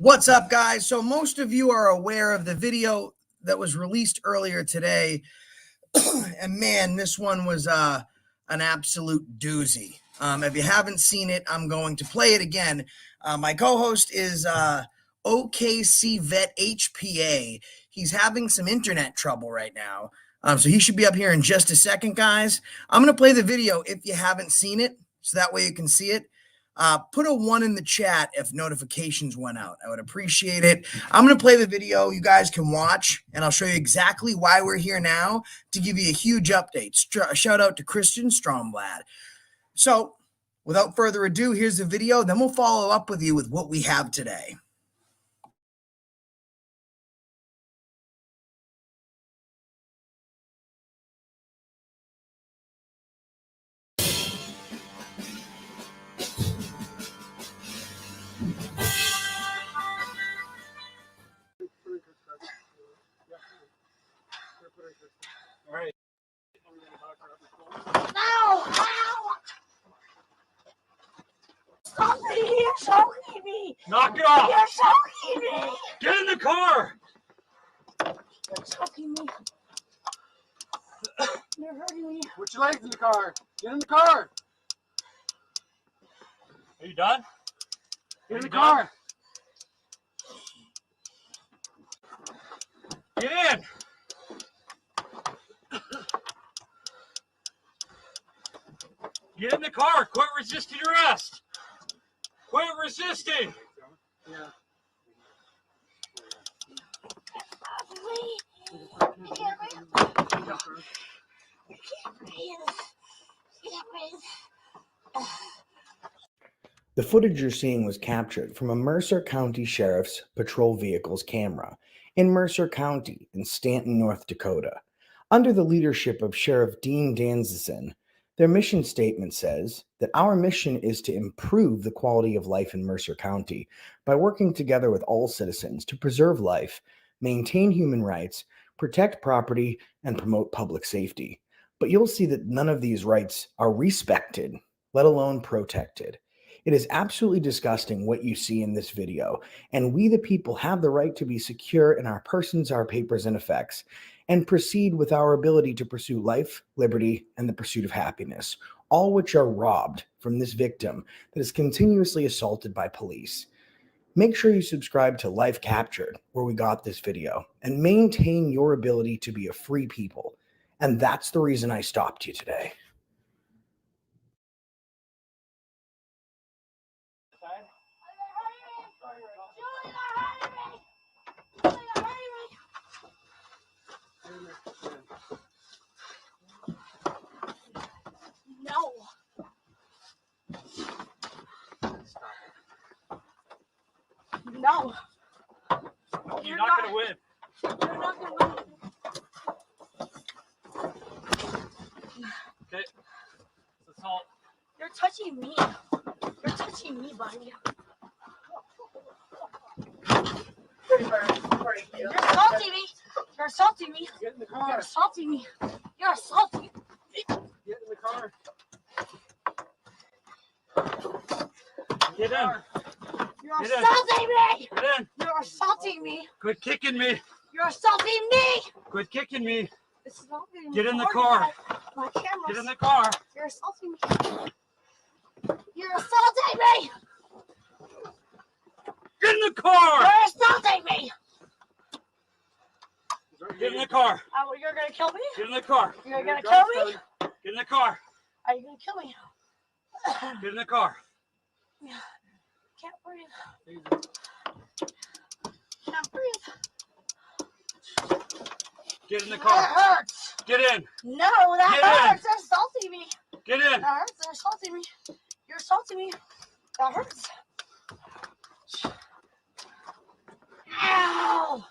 What's up, guys? So most of you are aware of the video that was released earlier today. And man, this one was an absolute doozy. If you haven't seen it, I'm going to play it again. My co-host is OKC Vet HPA. He's having some internet trouble right now. So he should be up here in just a second, guys. I'm going to play the video if you haven't seen it, so that way you can see it. Put a 1 in the chat if notifications went out. I would appreciate it. I'm going to play the video. You guys can watch, and I'll show you exactly why we're here now to give you a huge update. Shout out to Christian Stromblad. So without further ado, here's the video. Then we'll follow up with you with what we have today. All right. No! Ow! Stop it! You're choking me! Knock it off! You're choking me! Get in the car! You're choking me. You're hurting me. Put your legs in the car. Get in the car. Are you done? Get in the car. Get in. Get in the car. Quit resisting arrest. Quit resisting. Yeah. I can't breathe. The footage you're seeing was captured from a Mercer County Sheriff's Patrol Vehicle's camera in Mercer County in Stanton, North Dakota. Under the leadership of Sheriff Dean Danzison, their mission statement says that our mission is to improve the quality of life in Mercer County by working together with all citizens to preserve life, maintain human rights, protect property, and promote public safety. But you'll see that none of these rights are respected, let alone protected. It is absolutely disgusting what you see in this video, and we the people have the right to be secure in our persons, our papers, and effects, and proceed with our ability to pursue life, liberty, and the pursuit of happiness, all which are robbed from this victim that is continuously assaulted by police. Make sure you subscribe to Life Captured, where we got this video, and maintain your ability to be a free people. And that's the reason I stopped you today. No. No. You're not going to win. You're not going to win. Okay. It's assault. You're touching me. You're touching me, buddy. You're assaulting me. You're assaulting me. Get in the You're car. assaulting me. You're assaulting me. Get in the car. Get in. You're Get in. assaulting me. Get in. You're assaulting me. Quit kicking me. You're assaulting me. Quit kicking me. This is not being Get in the recorded car. by my cameras. Get in the car. You're assaulting me. You're assaulting me. Get in the car. You're assaulting me. Get in the car. You're gonna kill me. Get in the car. You're gonna kill me. Get in the car. Are you gonna kill me? Get in the car. Can't breathe. Can't breathe. Get in the That car. hurts. Get in. No, that Get in. hurts. They're assaulting me. Get in. That hurts. They're assaulting me. You're assaulting me. That hurts. Ow!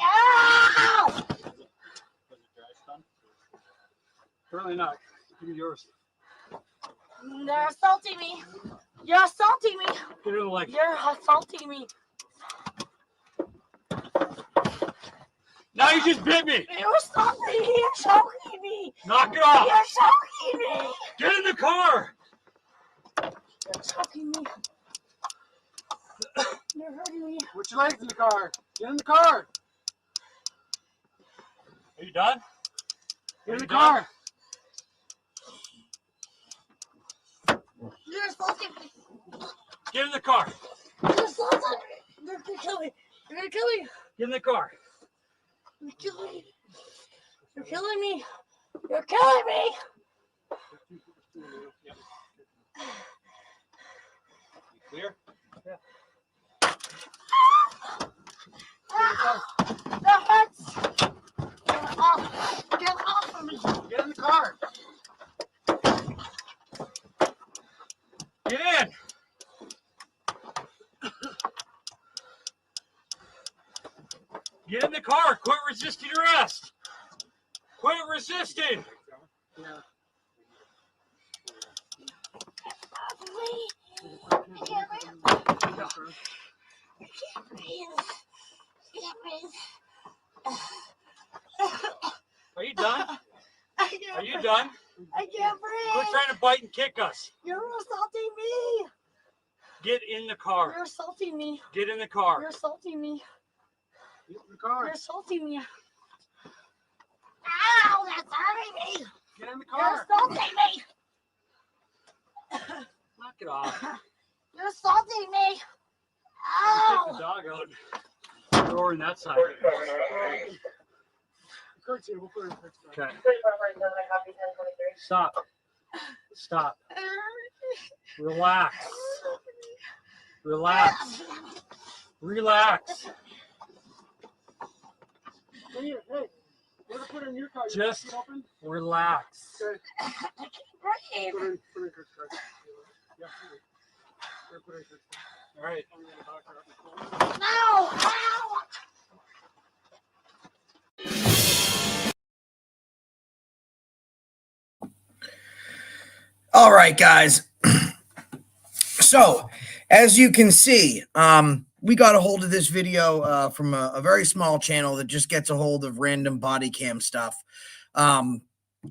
Ow! Apparently not. Give me yours. They're assaulting me. You're assaulting me. Get in the leg. You're assaulting me. Now you just bit me. You're assaulting me. You're choking me. Knock it off. You're choking me. Get in the car. You're choking me. You're hurting me. Put your legs in the car. Get in the car. Are you done? Get in the car. You're assaulting me. Get in the car. You're assaulting me. You're gonna kill me. You're gonna kill me. Get in the car. You're killing me. You're killing me. You're killing me. Clear? Yeah. That hurts. Get off. Get off of me. Get in the car. Get in. Get in the car. Quit resisting arrest. Quit resisting. Get off of me. I can't breathe. I can't breathe. I can't breathe. Are you done? I can't Are you breathe. done? I can't Quit breathe. trying to bite and kick us. You're assaulting me. Get in the car. You're assaulting me. Get in the car. You're assaulting me. Get in the car. You're assaulting me. Ow, that's hurting me. Get in the You're car. assaulting me. Knock it off. You're assaulting me. Take the Ow. dog out. Throw her in that side. Okay. Stop. Stop. Relax. Relax. Relax. Just relax. Breathe. All right. No. Ow. All right, guys. So, as you can see, we got a hold of this video from a very small channel that just gets a hold of random body cam stuff. And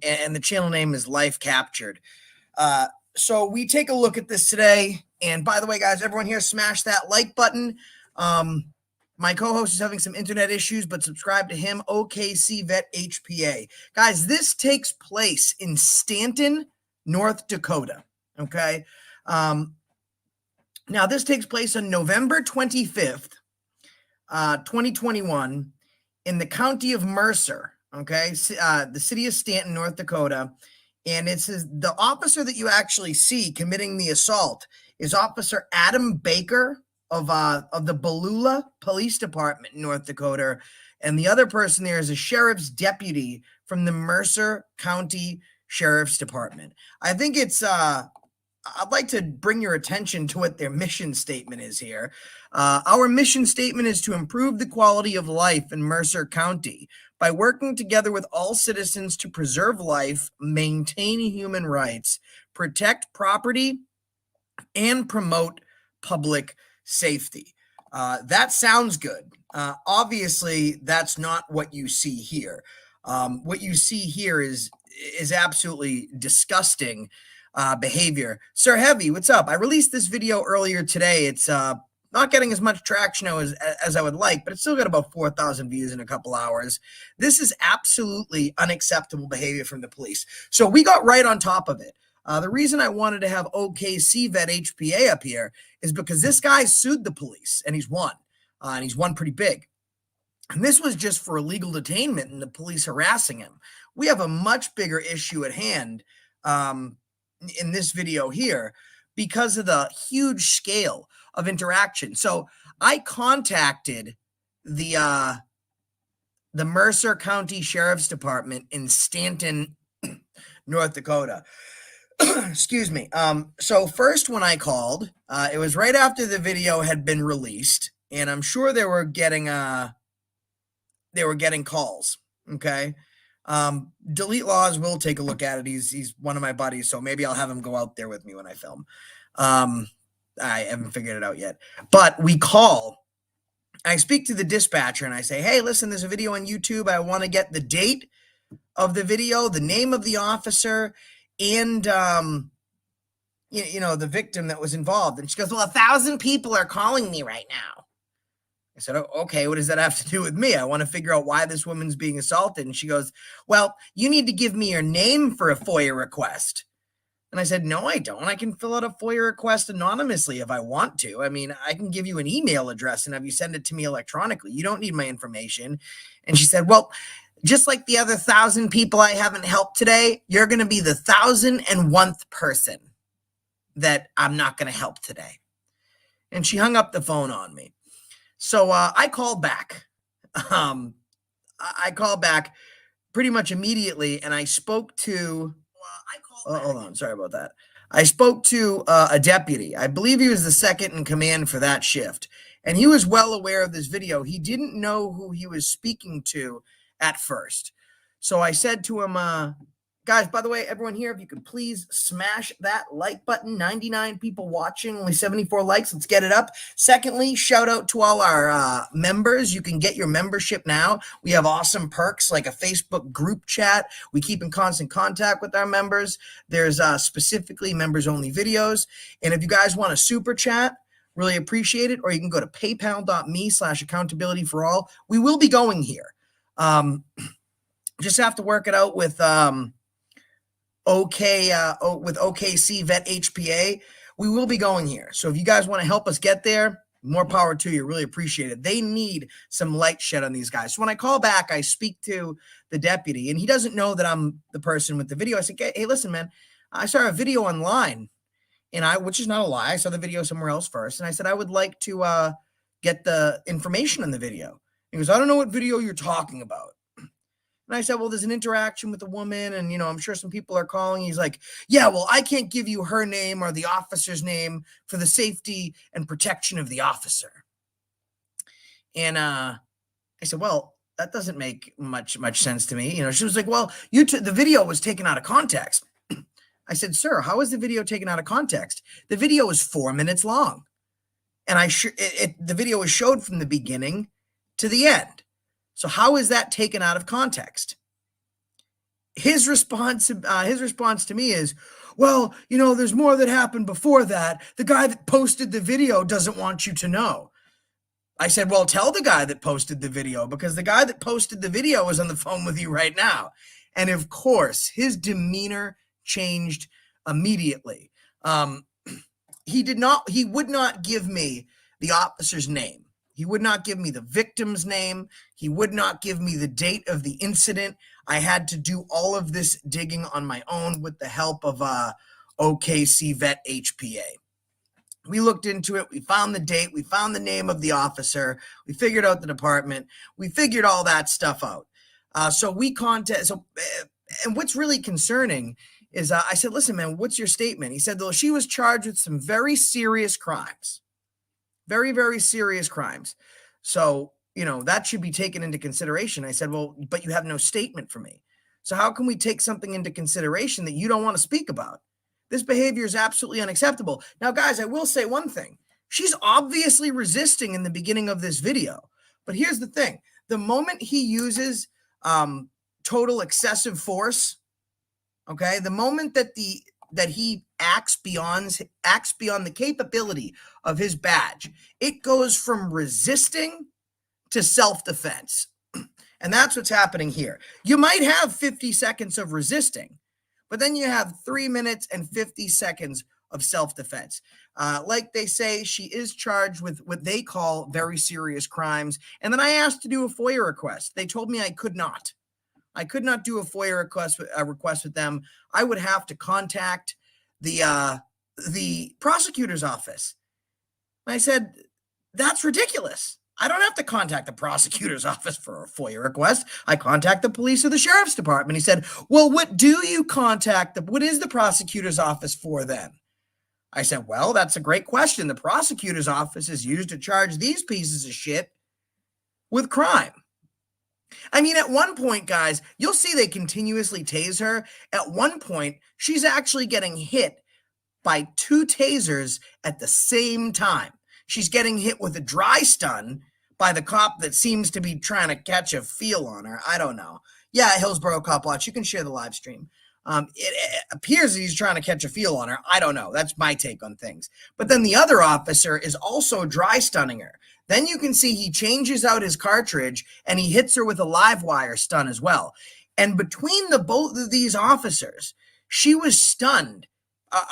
the channel name is Life Captured. So we take a look at this today. And by the way, guys, everyone here, smash that like button. My co-host is having some internet issues, but subscribe to him, OKC Vet HPA. Guys, this takes place in Stanton, North Dakota. Okay. Now, this takes place on November 25th, 2021, in the county of Mercer. Okay. The city of Stanton, North Dakota. And it's the officer that you actually see committing the assault is Officer Adam Baker of the Ballula Police Department in North Dakota. And the other person there is a sheriff's deputy from the Mercer County Sheriff's Department. I think it's I'd like to bring your attention to what their mission statement is here. Our mission statement is to improve the quality of life in Mercer County by working together with all citizens to preserve life, maintain human rights, protect property, and promote public safety. That sounds good. Obviously, that's not what you see here. What you see here is absolutely disgusting behavior. Sir Heavy, what's up? I released this video earlier today. It's not getting as much traction as I would like, but it's still got about 4,000 views in a couple hours. This is absolutely unacceptable behavior from the police. So we got right on top of it. The reason I wanted to have OKC Vet HPA up here is because this guy sued the police and he's won pretty big. And this was just for illegal detainment and the police harassing him. We have a much bigger issue at hand in this video here because of the huge scale of interaction. So I contacted the Mercer County Sheriff's Department in Stanton, North Dakota. Excuse me. So first when I called, it was right after the video had been released, and I'm sure they were getting calls. Okay. Delete Laws will take a look at it. He's one of my buddies, so maybe I'll have him go out there with me when I film. I haven't figured it out yet, but we call. I speak to the dispatcher and I say, hey, listen, there's a video on YouTube. I want to get the date of the video, the name of the officer, and the victim that was involved. And she goes, well, 1,000 people are calling me right now. I said, oh, okay, what does that have to do with me? I want to figure out why this woman's being assaulted. And she goes, well, you need to give me your name for a FOIA request. And I said, no, I don't. I can fill out a FOIA request anonymously if I want to. I mean, I can give you an email address and have you send it to me electronically. You don't need my information. And she said, well, just like the other 1,000 people I haven't helped today, you're going to be the 1,001th person that I'm not going to help today. And she hung up the phone on me. So I called back. I called back pretty much immediately, and I spoke to. Hold on, sorry about that. I spoke to a deputy. I believe he was the second in command for that shift, and he was well aware of this video. He didn't know who he was speaking to at first, so I said to him, guys, by the way, everyone here, if you could please smash that like button. 99 people watching, only 74 likes. Let's get it up. Secondly, shout out to all our members. You can get your membership now. We have awesome perks like a Facebook group chat. We keep in constant contact with our members. There's specifically members-only videos. And if you guys want a super chat, really appreciate it. Or you can go to paypal.me/accountabilityforall. We will be going here. Just have to work it out with with OKC Vet HPA. We will be going here. So if you guys want to help us get there, more power to you. Really appreciate it. They need some light shed on these guys. So when I call back, I speak to the deputy, and he doesn't know that I'm the person with the video. I said, hey, listen, man, I saw a video online, and which is not a lie. I saw the video somewhere else first. And I said, I would like to get the information on the video. He goes, I don't know what video you're talking about. And I said, well, there's an interaction with a woman, and, I'm sure some people are calling. He's like, yeah, well, I can't give you her name or the officer's name for the safety and protection of the officer. And I said, well, that doesn't make much sense to me. She was like, well, the video was taken out of context. I said, sir, how is the video taken out of context? The video is 4 minutes long. And the video was showed from the beginning to the end. So how is that taken out of context? His response to me is, well, there's more that happened before that. The guy that posted the video doesn't want you to know. I said, well, tell the guy that posted the video, because the guy that posted the video is on the phone with you right now. And of course, his demeanor changed immediately. He would not give me the officer's name. He would not give me the victim's name. He would not give me the date of the incident. I had to do all of this digging on my own with the help of OKC Vet HPA. We looked into it. We found the date. We found the name of the officer. We figured out the department. We figured all that stuff out. And what's really concerning is I said, listen, man, what's your statement? He said, well, she was charged with some very serious crimes. Very, very serious crimes. So, that should be taken into consideration. I said, well, but you have no statement for me. So how can we take something into consideration that you don't want to speak about? This behavior is absolutely unacceptable. Now, guys, I will say one thing. She's obviously resisting in the beginning of this video. But here's the thing. The moment he uses total excessive force, okay, the moment that he acts beyond the capability of his badge, it goes from resisting to self-defense. And that's what's happening here. You might have 50 seconds of resisting, but then you have 3 minutes and 50 seconds of self-defense. Like they say, she is charged with what they call very serious crimes. And then I asked to do a FOIA request. They told me I could not. I could not do a FOIA request with them. I would have to contact the prosecutor's office. And I said, that's ridiculous. I don't have to contact the prosecutor's office for a FOIA request. I contact the police or the sheriff's department. He said, well, what is the prosecutor's office for then? I said, well, that's a great question. The prosecutor's office is used to charge these pieces of shit with crime. I mean, at one point, guys, you'll see they continuously tase her. At one point, she's actually getting hit by 2 tasers at the same time. She's getting hit with a dry stun by the cop that seems to be trying to catch a feel on her. I don't know. Yeah, Hillsborough Cop Watch, you can share the live stream. It appears that he's trying to catch a feel on her. I don't know. That's my take on things. But then the other officer is also dry stunning her. Then you can see he changes out his cartridge and he hits her with a live wire stun as well. And between the both of these officers, she was stunned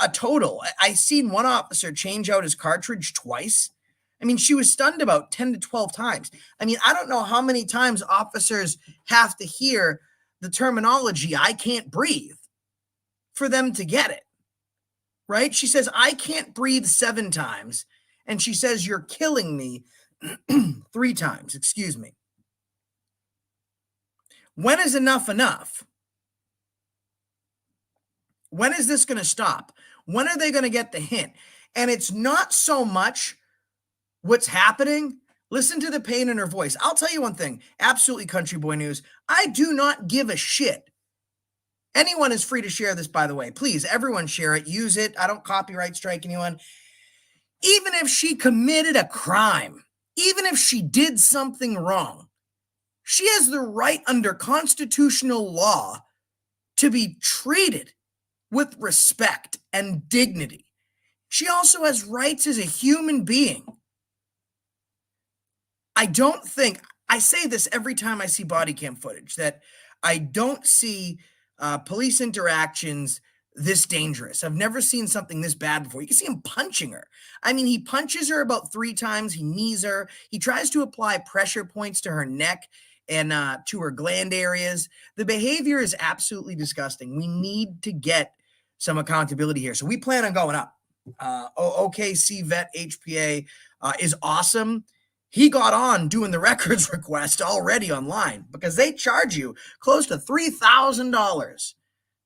a total. I seen one officer change out his cartridge twice. I mean, she was stunned about 10 to 12 times. I mean, I don't know how many times officers have to hear the terminology, I can't breathe, for them to get it, right? She says, I can't breathe 7 times. And she says, you're killing me 3 times, excuse me. When is enough enough? When is this going to stop? When are they going to get the hint? And it's not so much what's happening. Listen to the pain in her voice. I'll tell you one thing, absolutely country boy news. I do not give a shit. Anyone is free to share this, by the way. Please, everyone share it. Use it. I don't copyright strike anyone. Even if she committed a crime, even if she did something wrong, she has the right under constitutional law to be treated with respect and dignity. She also has rights as a human being. I don't think, I say this every time I see body cam footage, that I don't see police interactions this dangerous. I've never seen something this bad before. You can see him punching her. I mean, he punches her about 3 times. He knees her. He tries to apply pressure points to her neck and to her gland areas. The behavior is absolutely disgusting. We need to get some accountability here. So we plan on going up. OKC Vet HPA is awesome. He got on doing the records request already online because they charge you close to $3,000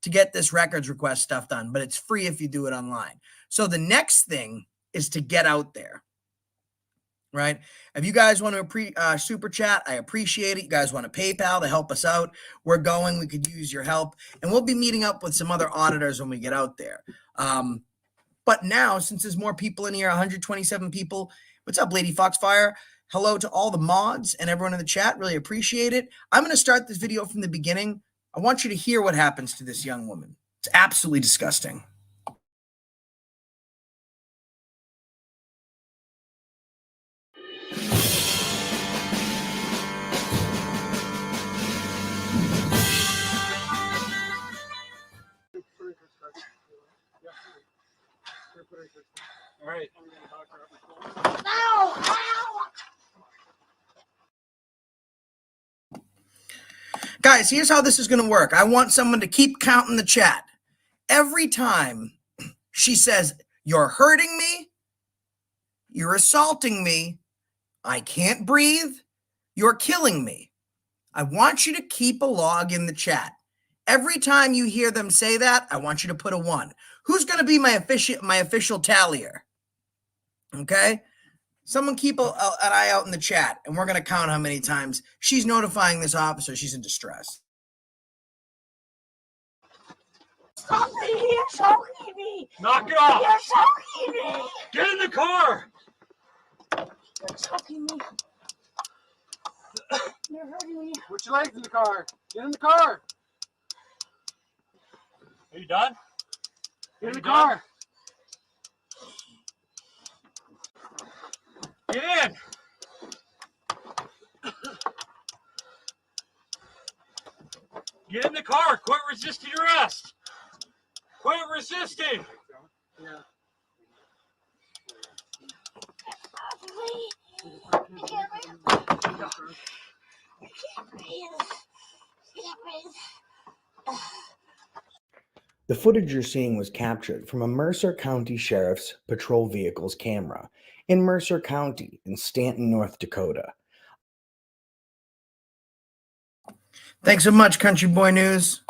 to get this records request stuff done, but it's free if you do it online. So the next thing is to get out there, right? If you guys want to super chat, I appreciate it. You guys want to PayPal to help us out, we're going. We could use your help. And we'll be meeting up with some other auditors when we get out there. But now, since there's more people in here, 127 people, what's up, Lady Foxfire? Hello to all the mods and everyone in the chat. Really appreciate it. I'm going to start this video from the beginning. I want you to hear what happens to this young woman. It's absolutely disgusting. All right. Ow! Ow! Guys, here's how this is going to work. I want someone to keep counting the chat. Every time she says, you're hurting me, you're assaulting me, I can't breathe, you're killing me, I want you to keep a log in the chat. Every time you hear them say that, I want you to put a 1. Who's going to be my official tallier? Okay? Someone keep an eye out in the chat, and we're going to count how many times she's notifying this officer she's in distress. Stop me! You're choking me! Knock it off. You're choking me! Get in the car. You're choking me! You're hurting me! Put your legs in the car. Get in the car. Are you done? Get in the You done? car. Get in. Get in the car. Quit resisting arrest. Quit resisting. Yeah. I can't breathe! I can't breathe! I can't breathe! The footage you're seeing was captured from a Mercer County Sheriff's patrol vehicle's camera in Mercer County in Stanton, North Dakota. Thanks so much, Country Boy News.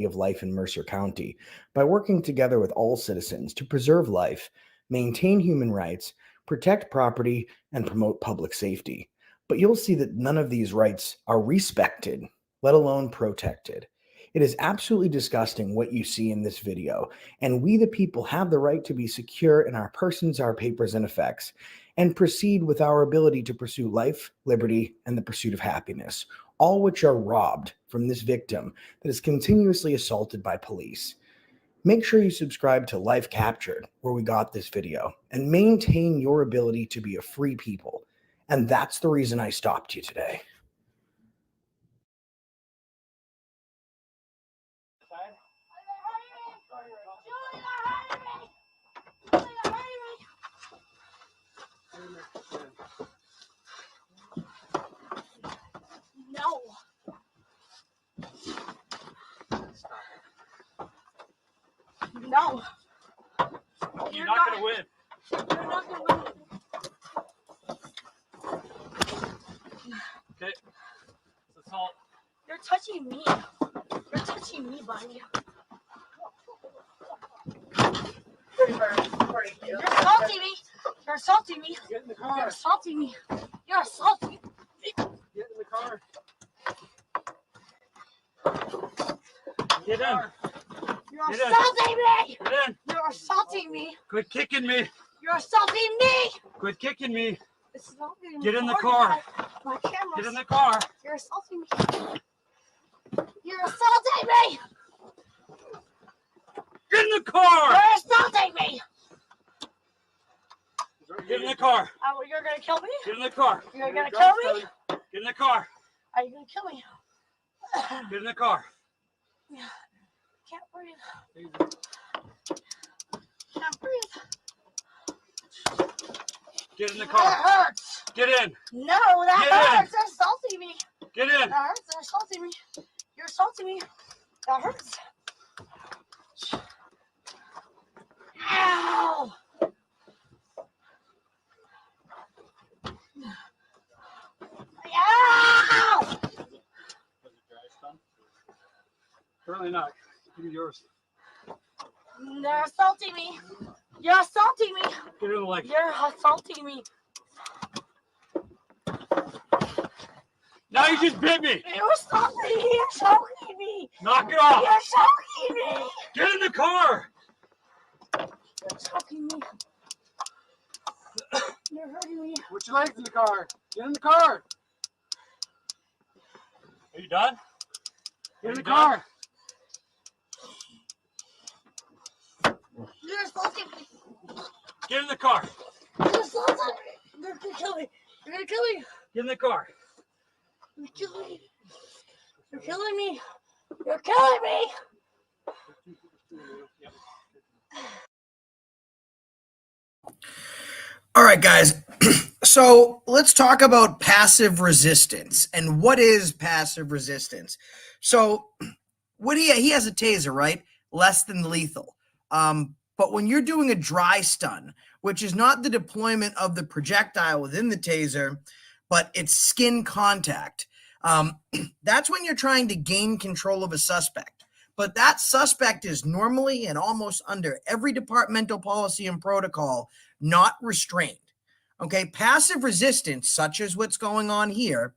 Of life in Mercer County by working together with all citizens to preserve life, maintain human rights, protect property, and promote public safety. But you'll see that none of these rights are respected, let alone protected. It is absolutely disgusting what you see in this video, and we the people have the right to be secure in our persons, our papers, and effects, and proceed with our ability to pursue life, liberty, and the pursuit of happiness, all which are robbed from this victim that is continuously assaulted by police. Make sure you subscribe to Life Captured, where we got this video, and maintain your ability to be a free people. And that's the reason I stopped you today. No. No. You're not going to win. You're not gonna win. Okay. It's assault. You're touching me. You're touching me, buddy. You're assaulting me. You're assaulting me. Get in the You're car. assaulting me. You're assaulting me. Get in the car. Get in. You're Get in. assaulting me. Get in. You're assaulting me. Quit kicking me. You're assaulting me. Quit kicking me. This is not being Get in the recorded car. by my cameras. Get in the car. You're assaulting me. You're assaulting me. Get in the car. You're assaulting me. Get in the car. You're gonna kill me. Get in the car. You're gonna kill me. Get in the car. Are you gonna kill me? Get in the car. Can't breathe. Can't breathe. Get in the That car. hurts. Get in. No, that Get in. hurts. You're assaulting me. Get in. That hurts. You're assaulting me. You're assaulting me. That hurts. Ow! Ow! Apparently not. Give me yours. They're assaulting me. You're assaulting me. Get in the leg. You're assaulting me. Now you just bit me. You're assaulting me. You're choking me. Knock it off. You're choking me. Get in the car. You're choking me. You're hurting me. Put your legs in the car. Get in the car. Are you done? Get in Are the you car. You're assaulting me. Get in the car. You're assaulting me. You're gonna kill me. You're gonna kill me. Get in the car. You're killing me. You're killing me. You're killing me. All right, guys. So let's talk about passive resistance. And what is passive resistance? So what he has a taser, right? Less than lethal. But when you're doing a dry stun, which is not the deployment of the projectile within the taser, but it's skin contact, that's when you're trying to gain control of a suspect. But that suspect is normally and almost under every departmental policy and protocol not restrained. Okay, passive resistance, such as what's going on here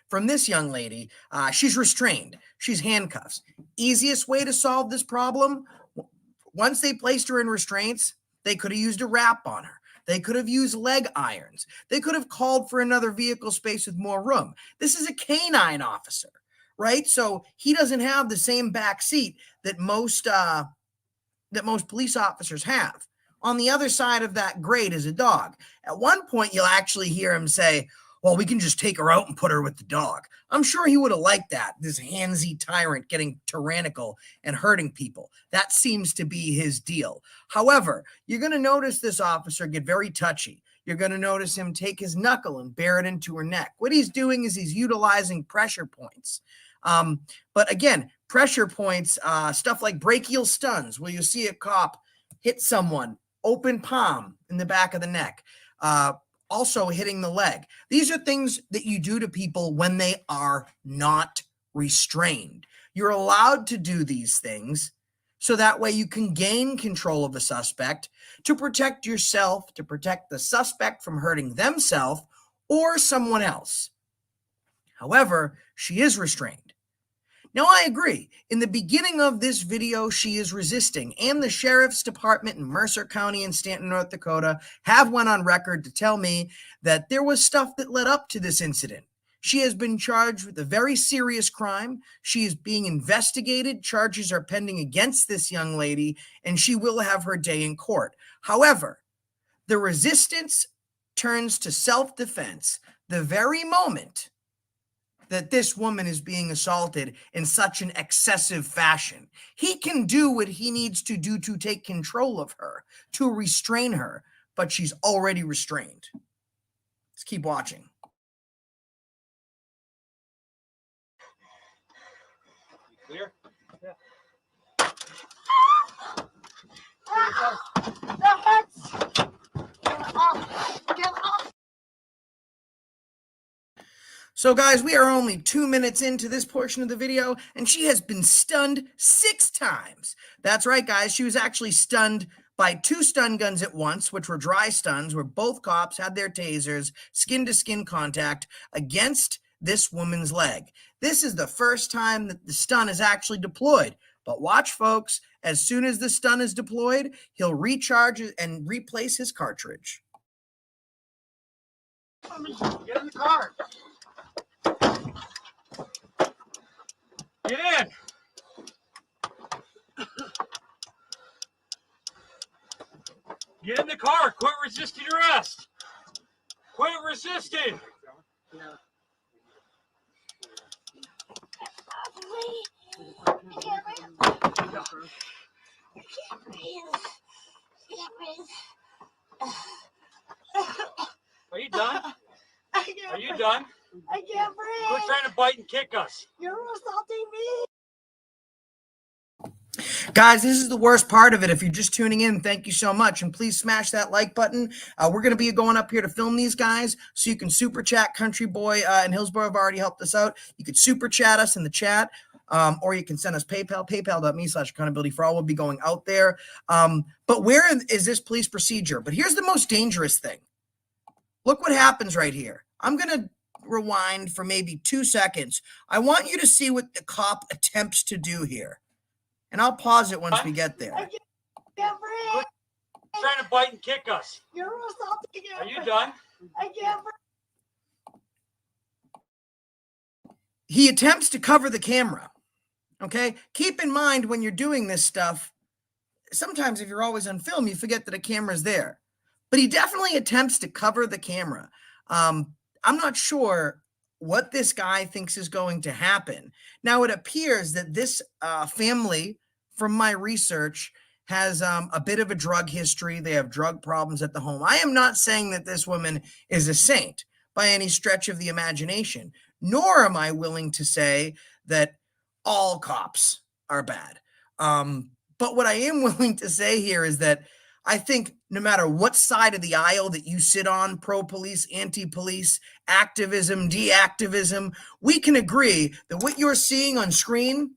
from this young lady, she's restrained. She's handcuffs. Easiest way to solve this problem, once they placed her in restraints, they could have used a wrap on her. They could have used leg irons. They could have called for another vehicle space with more room. This is a canine officer, right? So he doesn't have the same back seat that most police officers have. On the other side of that grate is a dog. At one point, you'll actually hear him say, well, we can just take her out and put her with the dog. I'm sure he would have liked that, this handsy tyrant getting tyrannical and hurting people. That seems to be his deal. However, you're going to notice this officer get very touchy. You're going to notice him take his knuckle and bear it into her neck. What he's doing is he's utilizing pressure points. But again, pressure points, stuff like brachial stuns, where you see a cop hit someone, open palm in the back of the neck, also hitting the leg. These are things that you do to people when they are not restrained. You're allowed to do these things so that way you can gain control of a suspect to protect yourself, to protect the suspect from hurting themselves or someone else. However, she is restrained. Now, I agree. In the beginning of this video, she is resisting, and the Sheriff's Department in Mercer County and Stanton, North Dakota have went on record to tell me that there was stuff that led up to this incident. She has been charged with a very serious crime. She is being investigated. Charges are pending against this young lady, and she will have her day in court. However, the resistance turns to self-defense the very moment that this woman is being assaulted in such an excessive fashion. He can do what he needs to do to take control of her, to restrain her, but she's already restrained. Let's keep watching. Clear? That hurts. Get off. Get off. So guys, we are only 2 minutes into this portion of the video, and she has been stunned 6 times. That's right, guys. She was actually stunned by 2 stun guns at once, which were dry stuns, where both cops had their tasers skin-to-skin contact against this woman's leg. This is the first time that the stun is actually deployed. But watch, folks, as soon as the stun is deployed, he'll recharge and replace his cartridge. Get in the car. Get in. Get in the car. Quit resisting arrest. Quit resisting. I can't breathe. Are you done? I can't Are you breathe. done? I can't Quit breathe. trying to bite and kick us. You're assaulting me. Guys, this is the worst part of it. If you're just tuning in, thank you so much. And please smash that like button. We're going to be going up here to film these guys. So you can super chat. Country Boy and Hillsborough have already helped us out. You could super chat us in the chat. Or you can send us PayPal, paypal.me/accountabilityforall. We'll be going out there. But where is this police procedure? But here's the most dangerous thing. Look what happens right here. I'm going to rewind for maybe 2 seconds. I want you to see what the cop attempts to do here. And I'll pause it once we get there. I can't breathe. Quit trying to bite and kick us. You're assaulting me. Are you done? I can't breathe. He attempts to cover the camera. Okay? Keep in mind when you're doing this stuff, sometimes if you're always on film, you forget that a camera's there. But he definitely attempts to cover the camera. I'm not sure what this guy thinks is going to happen. Now, it appears that this family, from my research, has a bit of a drug history. They have drug problems at the home. I am not saying that this woman is a saint by any stretch of the imagination, nor am I willing to say that all cops are bad. But what I am willing to say here is that I think no matter what side of the aisle that you sit on, pro-police, anti-police, activism, deactivism, we can agree that what you're seeing on screen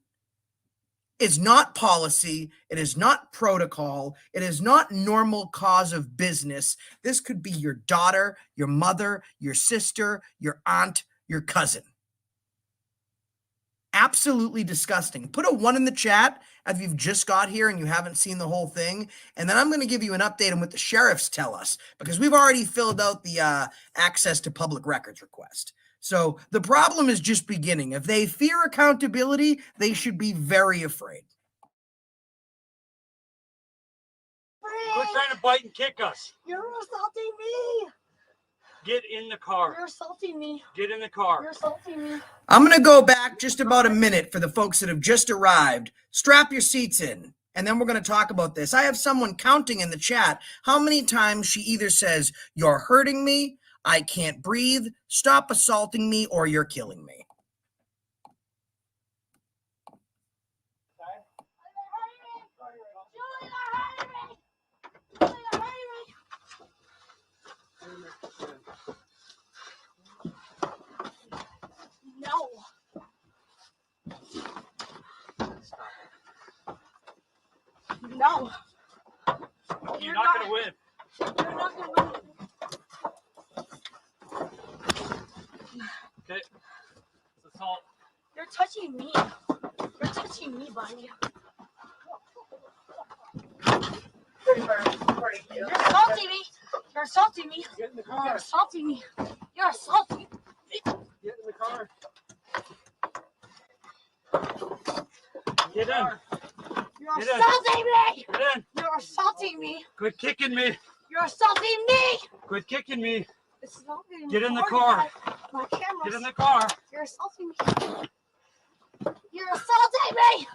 is not policy. It is not protocol. It is not normal cause of business. This could be your daughter, your mother, your sister, your aunt, your cousin. Absolutely disgusting. Put a 1 in the chat if you've just got here and you haven't seen the whole thing. And then I'm going to give you an update on what the sheriffs tell us, because we've already filled out the access to public records request. So the problem is just beginning. If they fear accountability, they should be very afraid. Quit trying to bite and kick us. You're assaulting me. Get in the car. You're assaulting me. Get in the car. You're assaulting me. I'm going to go back just about a minute for the folks that have just arrived. Strap your seats in, and then we're going to talk about this. I have someone counting in the chat how many times she either says, "You're hurting me," "I can't breathe," "Stop assaulting me," or "You're killing me." No. No. You're not going to win. You're not gonna win. Okay. It's assault. You're touching me. assaulting me, buddy. You're assaulting me. You're assaulting me. Get in the You're car. assaulting me. You're assaulting me. Get in the car. Get in. You're Get in. assaulting me. Get in. You're assaulting me. Quit kicking me. You're assaulting me. Quit kicking me. This is not being Get in the recorded car. by my cameras. Get in the car. You're assaulting me. You're assaulting me.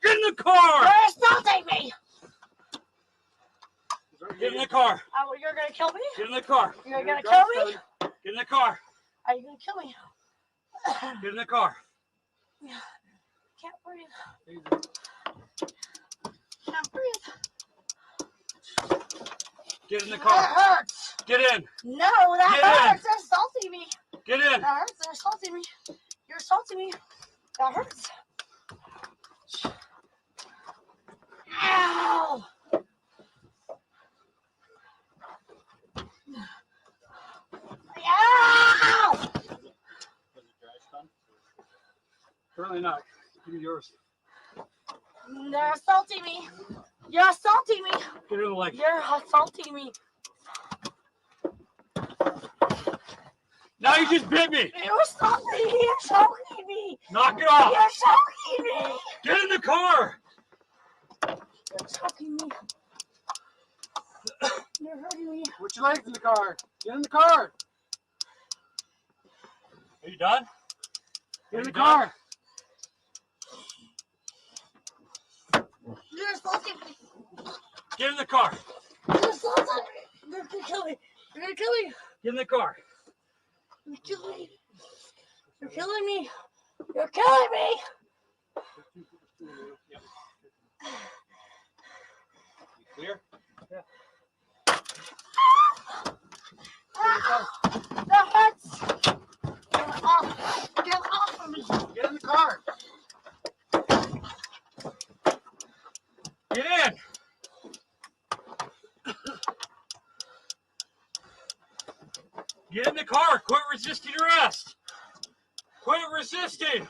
Get in the car. You're assaulting me. Get in the car. You're gonna kill me. Get in the car. You're gonna kill me. Get in the car. Are you gonna kill me? Get in the car. Can't breathe. Can't breathe. Get in the That car. hurts. Get in. No, that Get in. hurts. They're assaulting me. Get in. That hurts. They're assaulting me. You're assaulting me. That hurts. Ow! Ow! Apparently not. Give me yours. They're assaulting me. You're assaulting me. Get in the leg. You're assaulting me. Now you just bit me. You're assaulting me. You're choking me. Knock it off. You're choking me. Get in the car. You're choking me. You're hurting me. Put your legs in the car. Get in the car. Are you done? Get in Are the you car. You're assaulting me. Get in the car. You're assaulting me. You're gonna kill me. You're gonna kill me. Get in the car. You're killing me. You're killing me. You're killing me. Clear? Ah, that hurts. Get off. Get off of me. Get in the car. Get in. Get in the car. Quit resisting arrest. Quit resisting.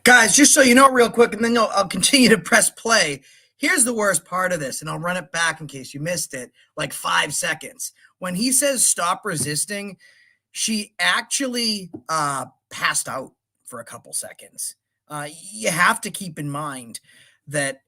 Guys, just so you know real quick, and then I'll continue to press play. Here's the worst part of this, and I'll run it back in case you missed it, like 5 seconds. When he says stop resisting, she actually passed out for a couple seconds. You have to keep in mind that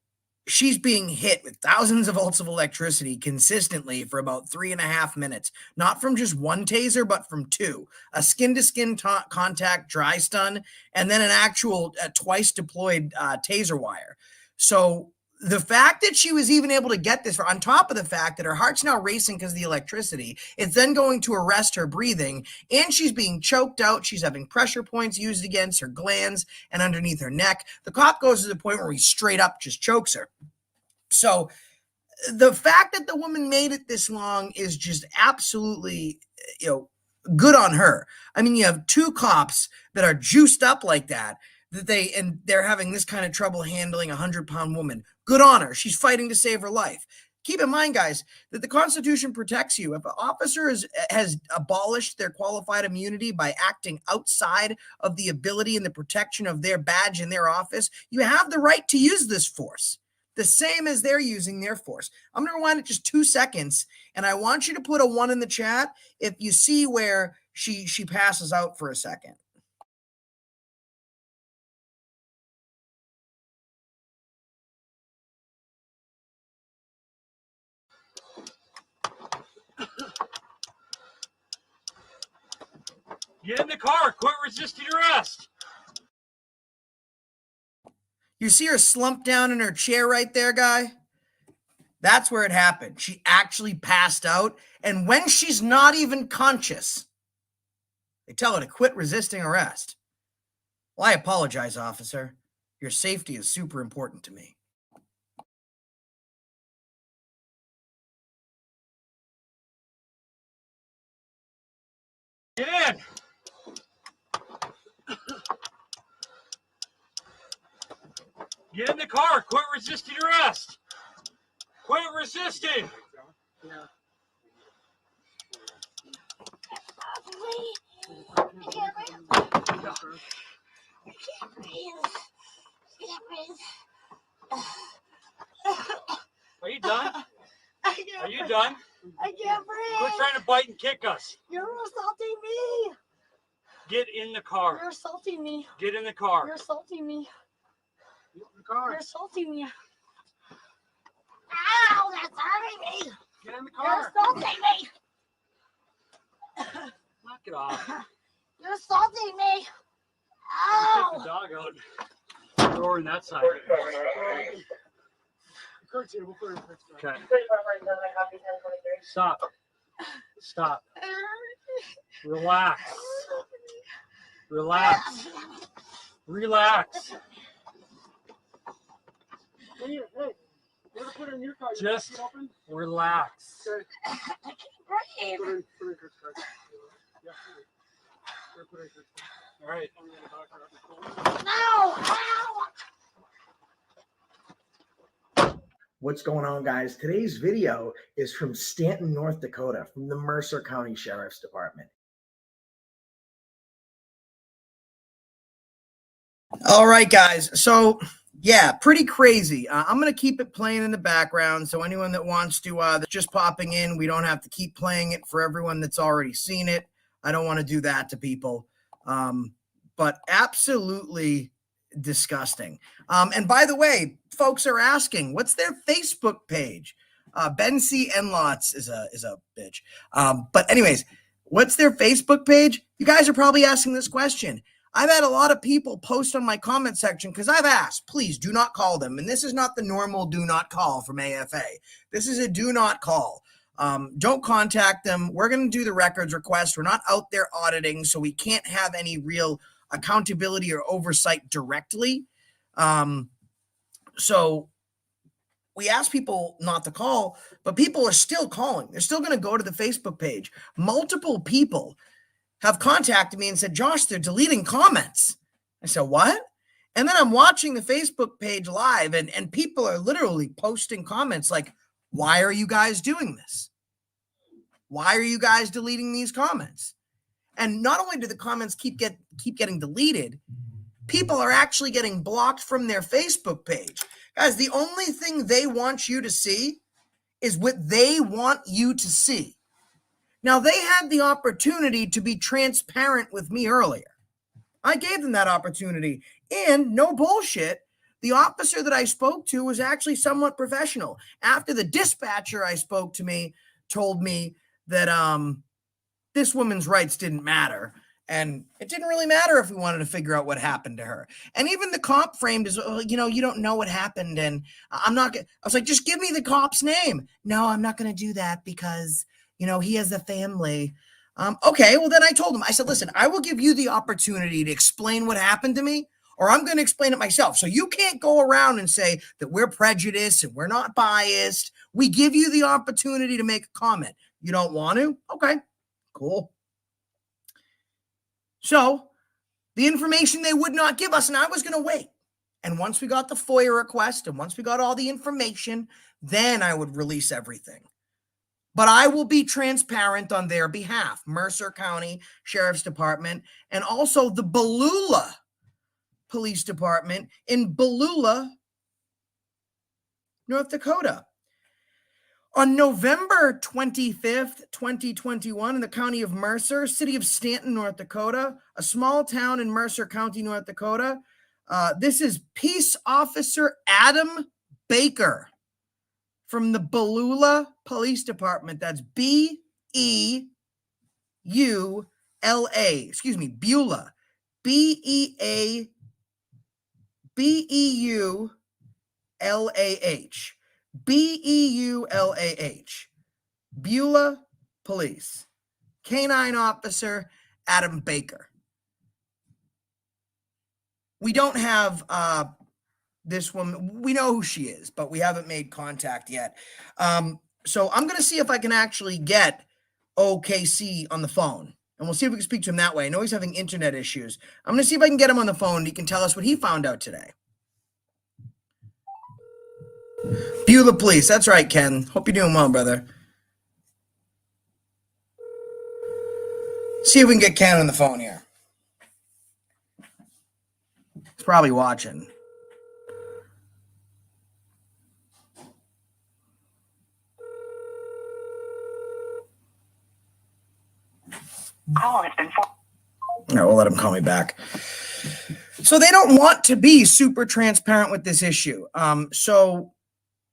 she's being hit with thousands of volts of electricity consistently for about 3.5 minutes, not from just one taser, but from two, a skin-to-skin contact dry stun, and then an actual twice deployed taser wire. So the fact that she was even able to get this, on top of the fact that her heart's now racing because of the electricity, it's then going to arrest her breathing, and she's being choked out. She's having pressure points used against her glands and underneath her neck. The cop goes to the point where he straight up just chokes her. So the fact that the woman made it this long is just absolutely, good on her. I mean, you have two cops that are juiced up like that, they're having this kind of trouble handling a 100-pound woman. Good on her. She's fighting to save her life. Keep in mind, guys, that the Constitution protects you. If an officer has abolished their qualified immunity by acting outside of the ability and the protection of their badge in their office, you have the right to use this force, the same as they're using their force. I'm going to rewind it just 2 seconds, and I want you to put a 1 in the chat if you see where she passes out for a second. Get in the car. Quit resisting arrest. You see her slump down in her chair right there, guy? That's where it happened. She actually passed out. And when she's not even conscious, they tell her to quit resisting arrest. Well, I apologize, officer. Your safety is super important to me. Get in. Get in the car. Quit resisting arrest. Quit resisting. I can't breathe. I can't breathe. I can't breathe. Are you done? I can't Are you breathe. done? I can't breathe. Quit trying to bite and kick us. You're assaulting me. Get in the car. You're assaulting me. Get in the car. You're assaulting me. Get in the car. You're assaulting me. Ow, that's hurting me. Get in the You're car. assaulting me. Knock it off. You're assaulting me. Take Ow. the dog out. Throw her in that side. Kurt's here. We'll put her in Kurt's car. Okay. Stop. Stop. Relax. Relax. Relax. Hey, here, hey. We're gonna put her in your car. You Just want it open? relax. Okay. I can't breathe. Put her in Kurt's car. Yeah. We're gonna put her in Kurt's car. All right. I'm gonna back her up. No. Ow. What's going on, guys? Today's video is from Stanton, North Dakota, from the Mercer County Sheriff's Department. All right, guys. So, yeah, pretty crazy. I'm going to keep it playing in the background. So anyone that wants to, that's just popping in, we don't have to keep playing it for everyone that's already seen it. I don't want to do that to people. But absolutely disgusting. And by the way, folks are asking, what's their Facebook page? Ben C. Enlots is a bitch. But anyways, what's their Facebook page? You guys are probably asking this question. I've had a lot of people post on my comment section because I've asked, please do not call them. And this is not the normal do not call from AFA. This is a do not call. Don't contact them. We're going to do the records request. We're not out there auditing, so we can't have any real accountability or oversight directly. So we ask people not to call, but people are still calling. They're still going to go to the Facebook page. Multiple people have contacted me and said, Josh, they're deleting comments. I said, what? And then I'm watching the Facebook page live, and people are literally posting comments like, why are you guys doing this? Why are you guys deleting these comments? And not only do the comments keep getting deleted, people are actually getting blocked from their Facebook page. Guys, the only thing they want you to see is what they want you to see. Now, they had the opportunity to be transparent with me earlier. I gave them that opportunity. And no bullshit, the officer that I spoke to was actually somewhat professional. After the dispatcher I spoke to told me that this woman's rights didn't matter. And it didn't really matter if we wanted to figure out what happened to her. And even the cop framed as, you don't know what happened. And I was like, just give me the cop's name. No, I'm not going to do that because he has a family. Okay, well, then I told him, I said, listen, I will give you the opportunity to explain what happened to me, or I'm going to explain it myself. So you can't go around and say that we're prejudiced and we're not biased. We give you the opportunity to make a comment. You don't want to? Okay, cool. So the information they would not give us, and I was going to wait. And once we got the FOIA request and once we got all the information, then I would release everything. But I will be transparent on their behalf, Mercer County Sheriff's Department, and also the Ballula Police Department in Ballula, North Dakota. On November 25th, 2021, in the county of Mercer, city of Stanton, North Dakota, a small town in Mercer County, North Dakota, this is Peace Officer Adam Baker from the Ballula Police Department. That's B-E-U-L-A. Excuse me, Beulah. B-E-U-L-A-H. B-E-U-L-A-H. Beulah Police. Canine Officer Adam Baker. We don't have this woman. We know who she is, but we haven't made contact yet. So I'm going to see if I can actually get OKC on the phone, and we'll see if we can speak to him that way. I know he's having internet issues. I'm going to see if I can get him on the phone. He can tell us what he found out today. Beulah Police. That's right, Ken. Hope you're doing well, brother. See if we can get Ken on the phone here. He's probably watching. Call has been No, we'll let him call me back. So they don't want to be super transparent with this issue. So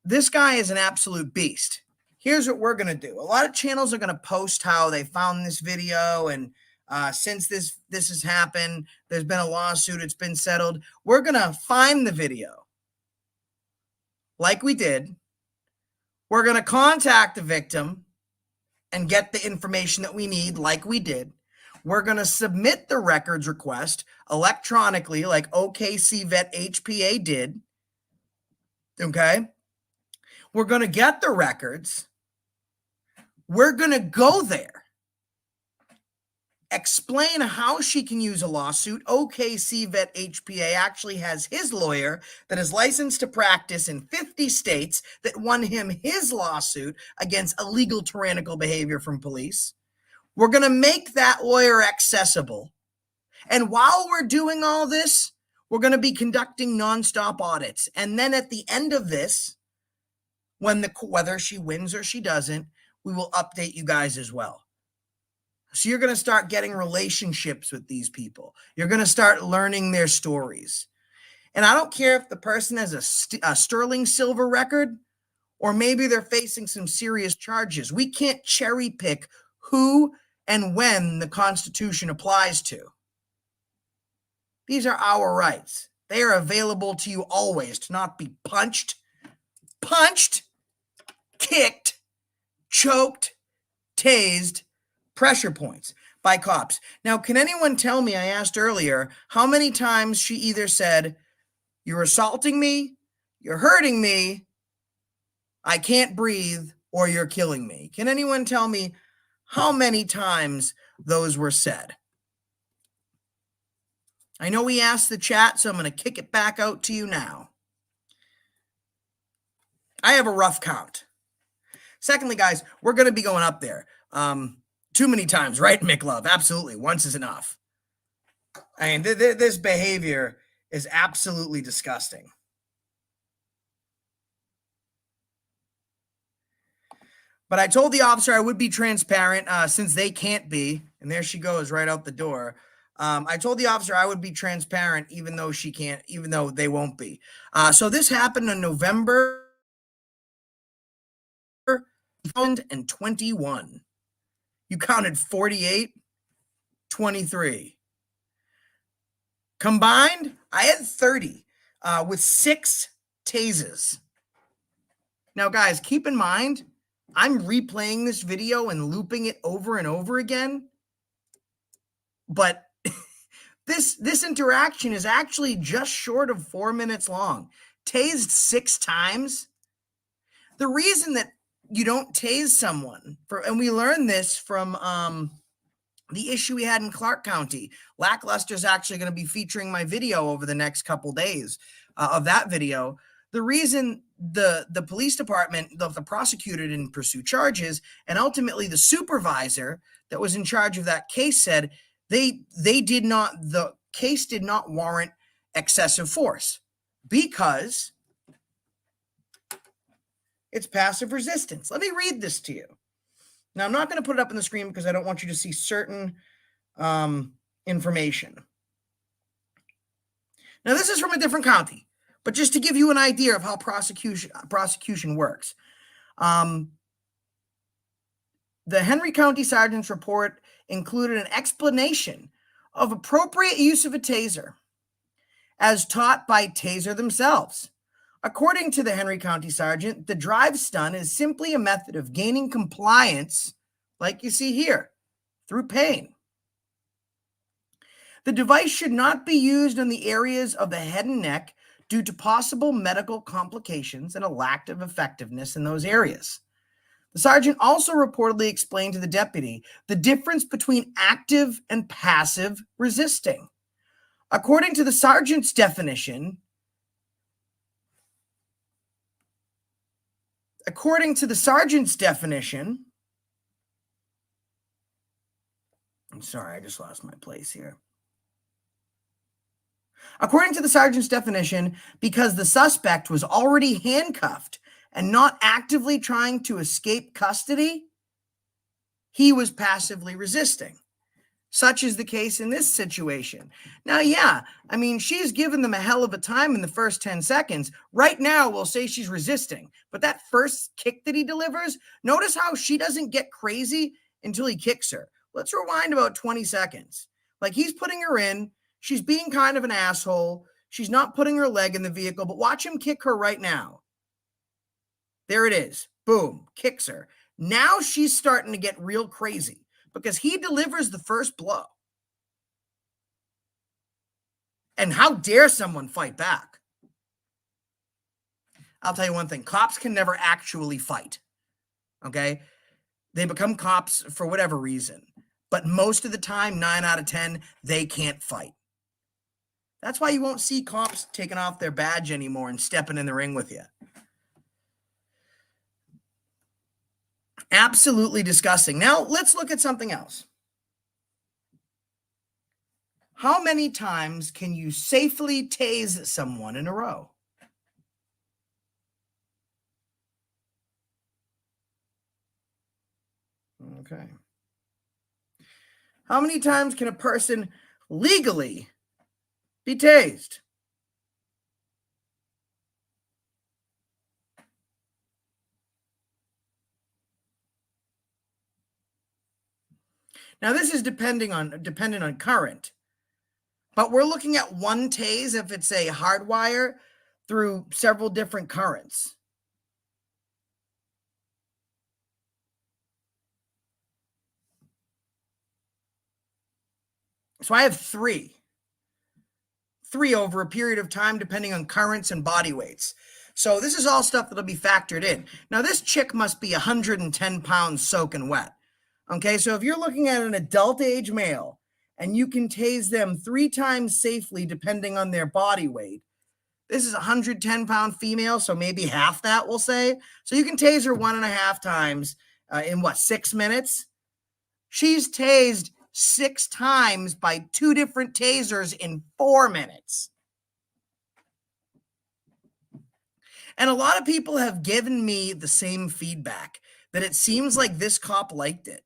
this guy is an absolute beast. Here's what we're going to do. A lot of channels are going to post how they found this video, and since this has happened, there's been a lawsuit, it's been settled. We're going to find the video like we did. We're going to contact the victim and get the information that we need like we did. We're going to submit the records request electronically like OKC Vet HPA did. Okay? We're going to get the records. We're going to go there. Explain how she can use a lawsuit. OKC Vet HPA actually has his lawyer that is licensed to practice in 50 states that won him his lawsuit against illegal tyrannical behavior from police. We're going to make that lawyer accessible. And while we're doing all this, we're going to be conducting nonstop audits. And then at the end of this, whether she wins or she doesn't, we will update you guys as well. So you're going to start getting relationships with these people. You're going to start learning their stories. And I don't care if the person has a sterling silver record, or maybe they're facing some serious charges. We can't cherry pick who and when the Constitution applies to. These are our rights. They are available to you always to not be punched, kicked, choked, tased, pressure points by cops. Now, can anyone tell me, I asked earlier, how many times she either said, "You're assaulting me, you're hurting me, I can't breathe," or "You're killing me"? Can anyone tell me how many times those were said? I know we asked the chat, so I'm going to kick it back out to you now. I have a rough count. Secondly, guys, we're going to be going up there. Too many times, right, McLove? Absolutely. Once is enough. I mean, this behavior is absolutely disgusting. But I told the officer I would be transparent since they can't be. And there she goes right out the door. I told the officer I would be transparent even though she can't, even though they won't be. So this happened in November 2021. You counted 48, 23. Combined, I had 30 with 6 tasers. Now, guys, keep in mind, I'm replaying this video and looping it over and over again. But this interaction is actually just short of 4 minutes long. Tased 6 times. The reason that you don't tase someone, and we learned this from the issue we had in Clark County. Lackluster is actually going to be featuring my video over the next couple days of that video. The reason the police department, the prosecutor didn't pursue charges, and ultimately the supervisor that was in charge of that case said the case did not warrant excessive force because it's passive resistance. Let me read this to you. Now, I'm not going to put it up on the screen because I don't want you to see certain information. Now, this is from a different county, but just to give you an idea of how prosecution works. The Henry County Sergeant's report included an explanation of appropriate use of a taser as taught by Taser themselves. According to the Henry County Sergeant, the drive stun is simply a method of gaining compliance, like you see here, through pain. The device should not be used in the areas of the head and neck due to possible medical complications and a lack of effectiveness in those areas. The sergeant also reportedly explained to the deputy the difference between active and passive resisting. According to the sergeant's definition, I'm sorry, I just lost my place here. According to the sergeant's definition, because the suspect was already handcuffed and not actively trying to escape custody, he was passively resisting. Such is the case in this situation. Now, yeah, I mean, she's given them a hell of a time in the first 10 seconds. Right now, we'll say she's resisting. But that first kick that he delivers, notice how she doesn't get crazy until he kicks her. Let's rewind about 20 seconds. Like, he's putting her in. She's being kind of an asshole. She's not putting her leg in the vehicle, but watch him kick her right now. There it is. Boom, kicks her. Now she's starting to get real crazy, because he delivers the first blow. And how dare someone fight back? I'll tell you one thing. Cops can never actually fight. Okay? They become cops for whatever reason. But most of the time, 9 out of 10, they can't fight. That's why you won't see cops taking off their badge anymore and stepping in the ring with you. Absolutely disgusting. Now, let's look at something else. How many times can you safely tase someone in a row? Okay. How many times can a person legally be tased? Now, this is dependent on current. But we're looking at one tase if it's a hardwire through several different currents. So I have three over a period of time, depending on currents and body weights. So this is all stuff that'll be factored in. Now, this chick must be 110 pounds soaking wet. Okay, so if you're looking at an adult age male, and you can tase them 3 times safely depending on their body weight. This is a 110-pound female, so maybe half that, we'll say. So you can tase her 1.5 times in, 6 minutes? She's tased 6 times by 2 different tasers in 4 minutes. And a lot of people have given me the same feedback, that it seems like this cop liked it.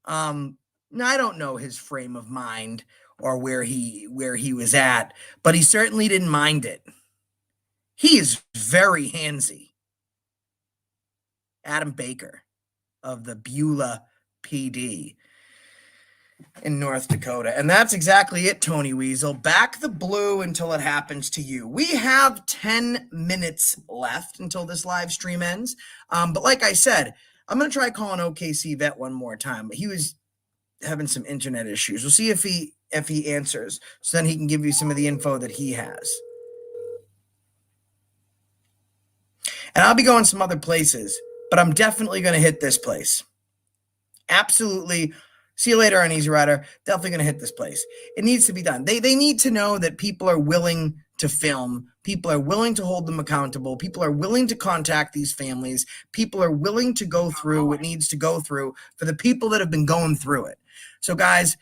I don't know his frame of mind or where he was at, but he certainly didn't mind it. He is very handsy. Adam Baker of the Beulah PD in North Dakota. And that's exactly it, Tony Weasel. Back the blue until it happens to you. We have 10 minutes left until this live stream ends. But like I said, I'm going to try calling OKC Vet one more time, but he was having some internet issues. We'll see if he answers, so then he can give you some of the info that he has. And I'll be going some other places, but I'm definitely going to hit this place. Absolutely. See you later on Easy Rider. Definitely going to hit this place. It needs to be done. They need to know that people are willing to film. People are willing to hold them accountable. People are willing to contact these families. People are willing to go through what needs to go through for the people that have been going through it. So guys,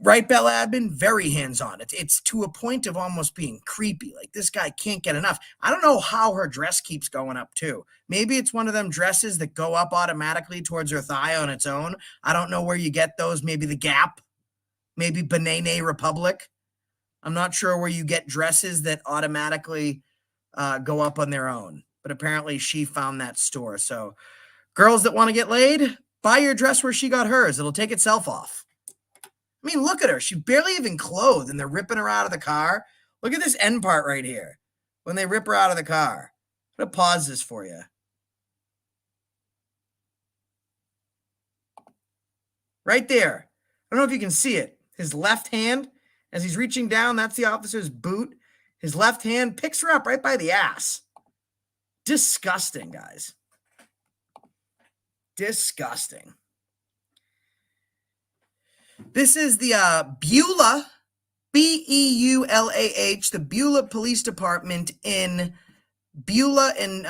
right, Bell Admin, very hands-on. It's to a point of almost being creepy. Like, this guy can't get enough. I don't know how her dress keeps going up too. Maybe it's one of them dresses that go up automatically towards her thigh on its own. I don't know where you get those. Maybe the Gap, maybe Banana Republic. I'm not sure where you get dresses that automatically go up on their own. But apparently she found that store. So girls that want to get laid, buy your dress where she got hers. It'll take itself off. I mean, look at her. She's barely even clothed, and they're ripping her out of the car. Look at this end part right here when they rip her out of the car. I'm going to pause this for you. Right there. I don't know if you can see it. His left hand, as he's reaching down, that's the officer's boot. His left hand picks her up right by the ass. Disgusting, guys. Disgusting. This is the Beulah, Beulah, the Beulah Police Department in Beulah in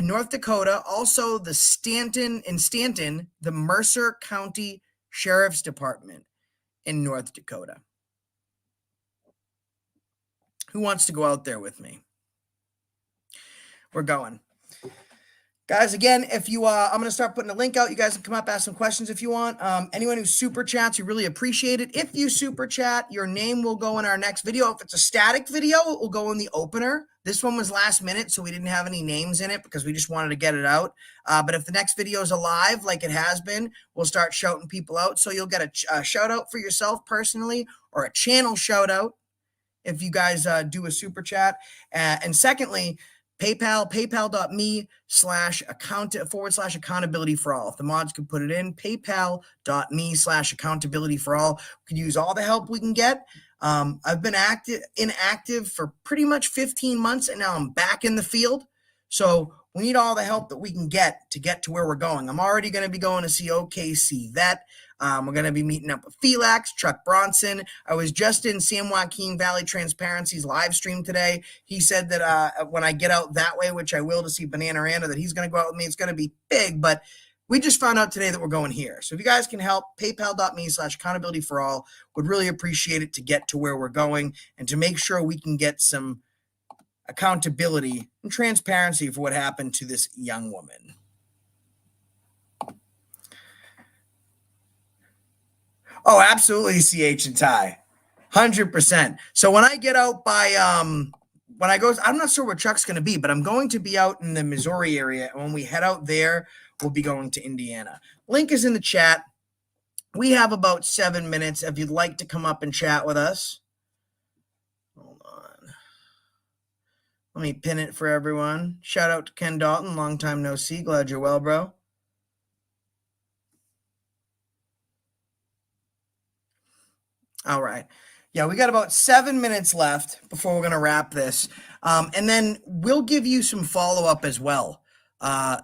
North Dakota. Also the Stanton, the Mercer County Sheriff's Department in North Dakota. Who wants to go out there with me? We're going. Guys, again, if you, I'm going to start putting a link out. You guys can come up, ask some questions if you want. Anyone who super chats, we really appreciate it. If you super chat, your name will go in our next video. If it's a static video, it will go in the opener. This one was last minute, so we didn't have any names in it because we just wanted to get it out. But if the next video is alive, like it has been, we'll start shouting people out. So you'll get a shout out for yourself personally or a channel shout out if you guys do a super chat. And secondly, PayPal, paypal.me/accountability4all. If the mods could put it in, paypal.me/accountability4all. We could use all the help we can get. I've been inactive for pretty much 15 months, and now I'm back in the field. So we need all the help that we can get to where we're going. I'm already going to be going to see OKC Vet. We're going to be meeting up with Felix, Chuck Bronson. I was just in San Joaquin Valley Transparency's live stream today. He said that when I get out that way, which I will to see Banana Randa, that he's going to go out with me. It's going to be big, but we just found out today that we're going here. So if you guys can help, paypal.me/accountability4all. Would really appreciate it to get to where we're going and to make sure we can get some accountability and transparency for what happened to this young woman. Oh, absolutely, CH and Ty. 100%. So when I get out by, when I go, I'm not sure where Chuck's going to be, but I'm going to be out in the Missouri area. And when we head out there, we'll be going to Indiana. Link is in the chat. We have about 7 minutes if you'd like to come up and chat with us. Hold on. Let me pin it for everyone. Shout out to Ken Dalton. Long time no see. Glad you're well, bro. All right. Yeah, we got about 7 minutes left before we're going to wrap this. And then we'll give you some follow-up as well. I'll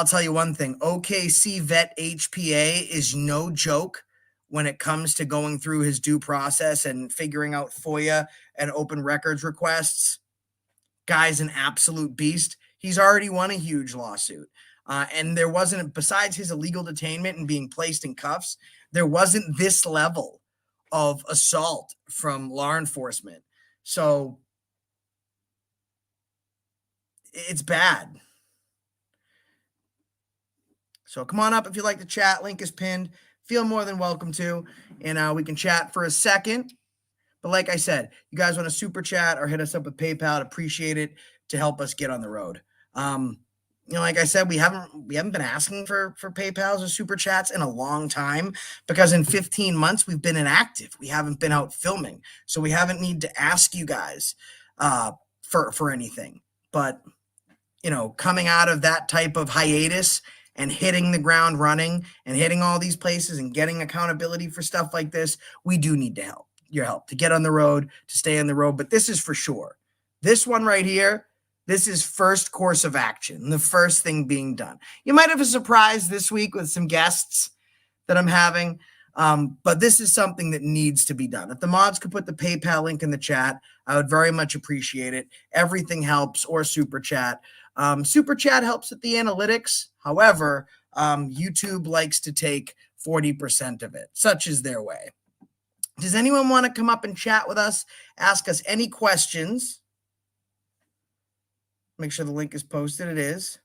tell you one thing. OKC Vet HPA is no joke when it comes to going through his due process and figuring out FOIA and open records requests. Guy's an absolute beast. He's already won a huge lawsuit. And there wasn't, besides his illegal detainment and being placed in cuffs, there wasn't this level of assault from law enforcement. So it's bad. So come on up if you'd like to chat. Link is pinned. Feel more than welcome to. And we can chat for a second. But like I said, you guys want to super chat or hit us up with PayPal. I'd appreciate it to help us get on the road. Like I said, we haven't been asking for PayPals or super chats in a long time because in 15 months we've been inactive. We haven't been out filming, so we haven't need to ask you guys for anything. But coming out of that type of hiatus and hitting the ground running and hitting all these places and getting accountability for stuff like this, we do need your help to get on the road, to stay on the road. But this is for sure. This one right here. This is first course of action, the first thing being done. You might have a surprise this week with some guests that I'm having, but this is something that needs to be done. If the mods could put the PayPal link in the chat, I would very much appreciate it. Everything helps, or super chat. Super chat helps with the analytics. However, YouTube likes to take 40% of it. Such is their way. Does anyone want to come up and chat with us? Ask us any questions. Make sure the link is posted. It is.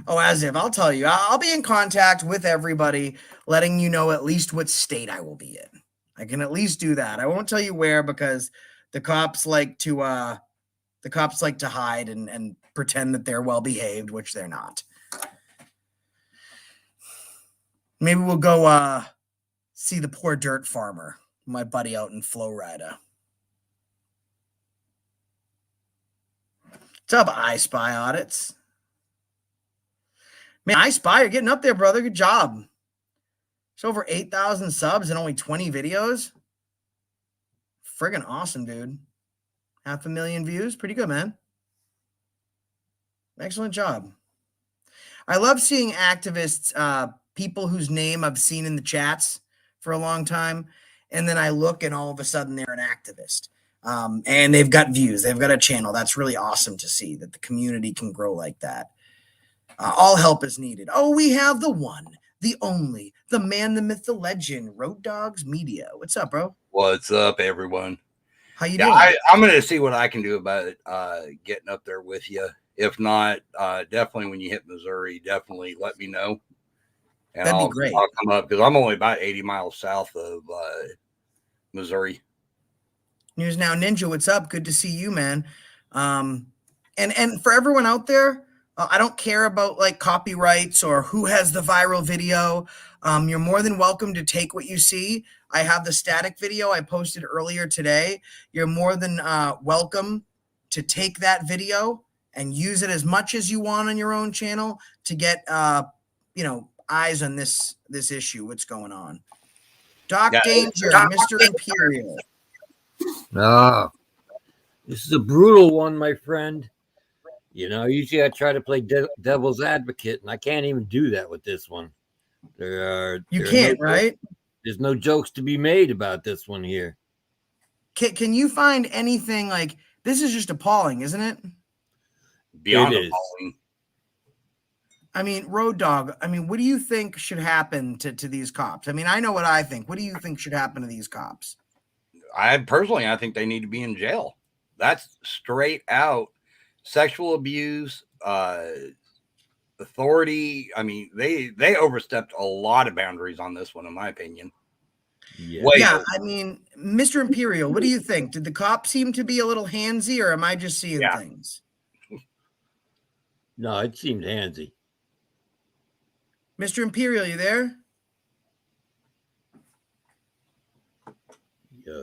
Oh, as if. I'll tell you. I'll be in contact with everybody, letting you know at least what state I will be in. I can at least do that. I won't tell you where because the cops like to hide and pretend that they're well behaved, which they're not. Maybe we'll go see the poor dirt farmer, my buddy out in Florida. What's up, I Spy Audits? Man, I Spy, you're getting up there, brother. Good job. It's over 8,000 subs and only 20 videos. Friggin' awesome, dude. 500,000 views. Pretty good, man. Excellent job. I love seeing activists, people whose name I've seen in the chats for a long time, and then I look and all of a sudden they're an activist. And they've got views. They've got a channel. That's really awesome to see that the community can grow like that. All help is needed. Oh, we have the one, the only, the man, the myth, the legend, Road Dogs Media. What's up, bro? What's up, everyone? How you Yeah, doing? I'm going to see what I can do about it, getting up there with you. If not, definitely when you hit Missouri, definitely let me know. And That'd be I'll great. come up because I'm only about 80 miles south of Missouri. News Now Ninja, what's up? Good to see you, man. And for everyone out there, I don't care about like copyrights or who has the viral video. You're more than welcome to take what you see. I have the static video I posted earlier today. You're more than welcome to take that video and use it as much as you want on your own channel to get eyes on this issue. What's going on? Doc Yeah, Danger, Mr. Imperial. Ah, this is a brutal one, my friend. You know, usually I try to play devil's advocate, and I can't even do that with this one. You can't, right? There's no jokes to be made about this one here. Can you find anything like this? Is just appalling, isn't it? beyond It is. appalling. I mean, Road Dog, I mean, what do you think should happen to these cops? I mean, I know what I think. What do you think should happen to these cops? I think they need to be in jail. That's straight out sexual abuse, authority. I mean, they overstepped a lot of boundaries on this one, in my opinion. Yeah. Way Yeah, over. I mean, Mr. Imperial, what do you think? Did the cops seem to be a little handsy, or am I just seeing things? No, it seemed handsy. Mr. Imperial, you there?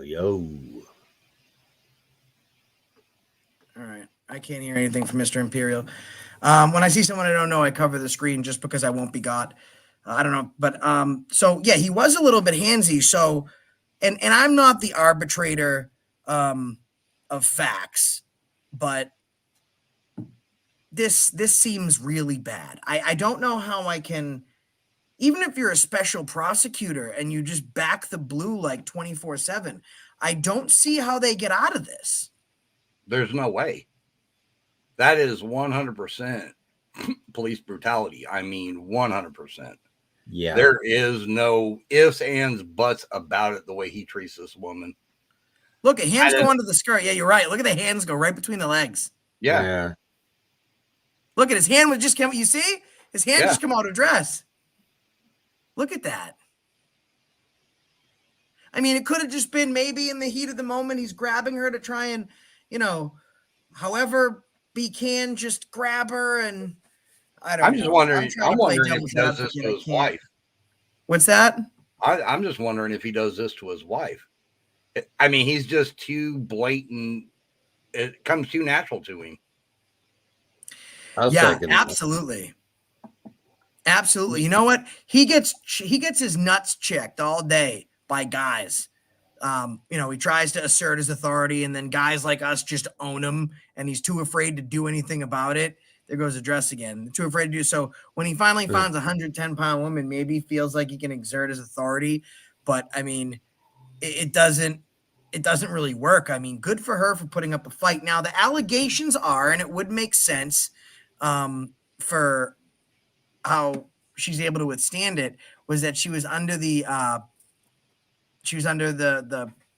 Yo. All right. I can't hear anything from Mr. Imperial. When I see someone I don't know, I cover the screen just because I won't be got. I don't know. But so yeah, he was a little bit handsy. So and I'm not the arbitrator of facts, but this seems really bad. I don't know how I can, even if you're a special prosecutor and you just back the blue like 24/7, I don't see how they get out of this. There's no way. That is 100% police brutality. I mean, 100%. Yeah. There is no ifs, ands, buts about it the way he treats this woman. Look, at hands go under the skirt. Yeah, you're right. Look at the hands go right between the legs. Yeah. Look at his hand was just come. You see? His hand just come out of dress. Look at that. I mean, it could have just been maybe in the heat of the moment, he's grabbing her to try and, however he can just grab her. And I don't know. I'm just wondering. I'm wondering if devil's he does this advocate. to I his can't. wife. What's that? I'm just wondering if he does this to his wife. I mean, he's just too blatant. It comes too natural to him. Yeah, absolutely. Absolutely. You know what? He gets his nuts checked all day by guys. He tries to assert his authority, and then guys like us just own him, and he's too afraid to do anything about it. There goes the dress again. Too afraid to do so. When he finally finds a 110-pound woman, maybe he feels like he can exert his authority, but I mean, it doesn't really work. I mean, good for her for putting up a fight. Now, the allegations are, and it would make sense for how she's able to withstand it, was that she was under the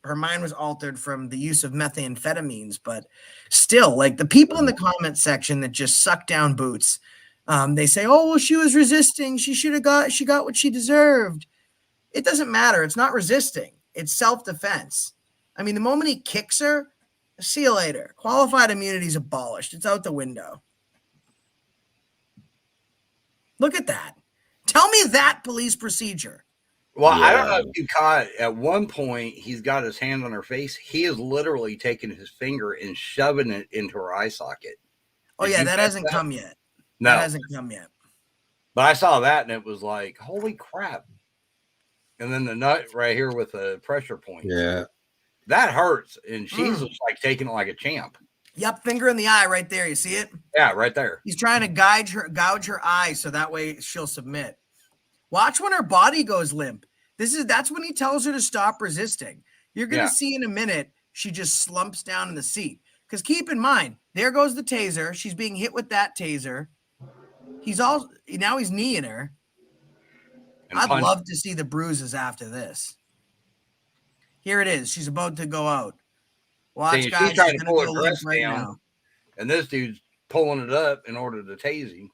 her mind was altered from the use of methamphetamines. But still, like the people in the comment section that just suck down boots, they say, oh, well, she was resisting, she got what she deserved. It doesn't matter. It's not resisting, it's self-defense. I mean, the moment he kicks her, see you later. Qualified immunity is abolished. It's out the window. Look at that. Tell me that police procedure. Well, I don't know if you caught at one point, he's got his hand on her face. He is literally taking his finger and shoving it into her eye socket. Oh, yeah, that hasn't come yet. No. That hasn't come yet. But I saw that and it was like, holy crap. And then the nut right here with the pressure point. Yeah. That hurts. And she's just like taking it like a champ. Yep, finger in the eye right there. You see it? Yeah, right there. He's trying to gouge her eye so that way she'll submit. Watch when her body goes limp. That's when he tells her to stop resisting. You're going to see in a minute, she just slumps down in the seat. Because keep in mind, there goes the taser. She's being hit with that taser. He's all now he's kneeing her. And I'd punch. love to see the bruises after this. Here it is. She's about to go out. Watch, See, guys. she's trying She's to gonna pull go her limp dress right down, now. and this dude's pulling it up in order to tase him.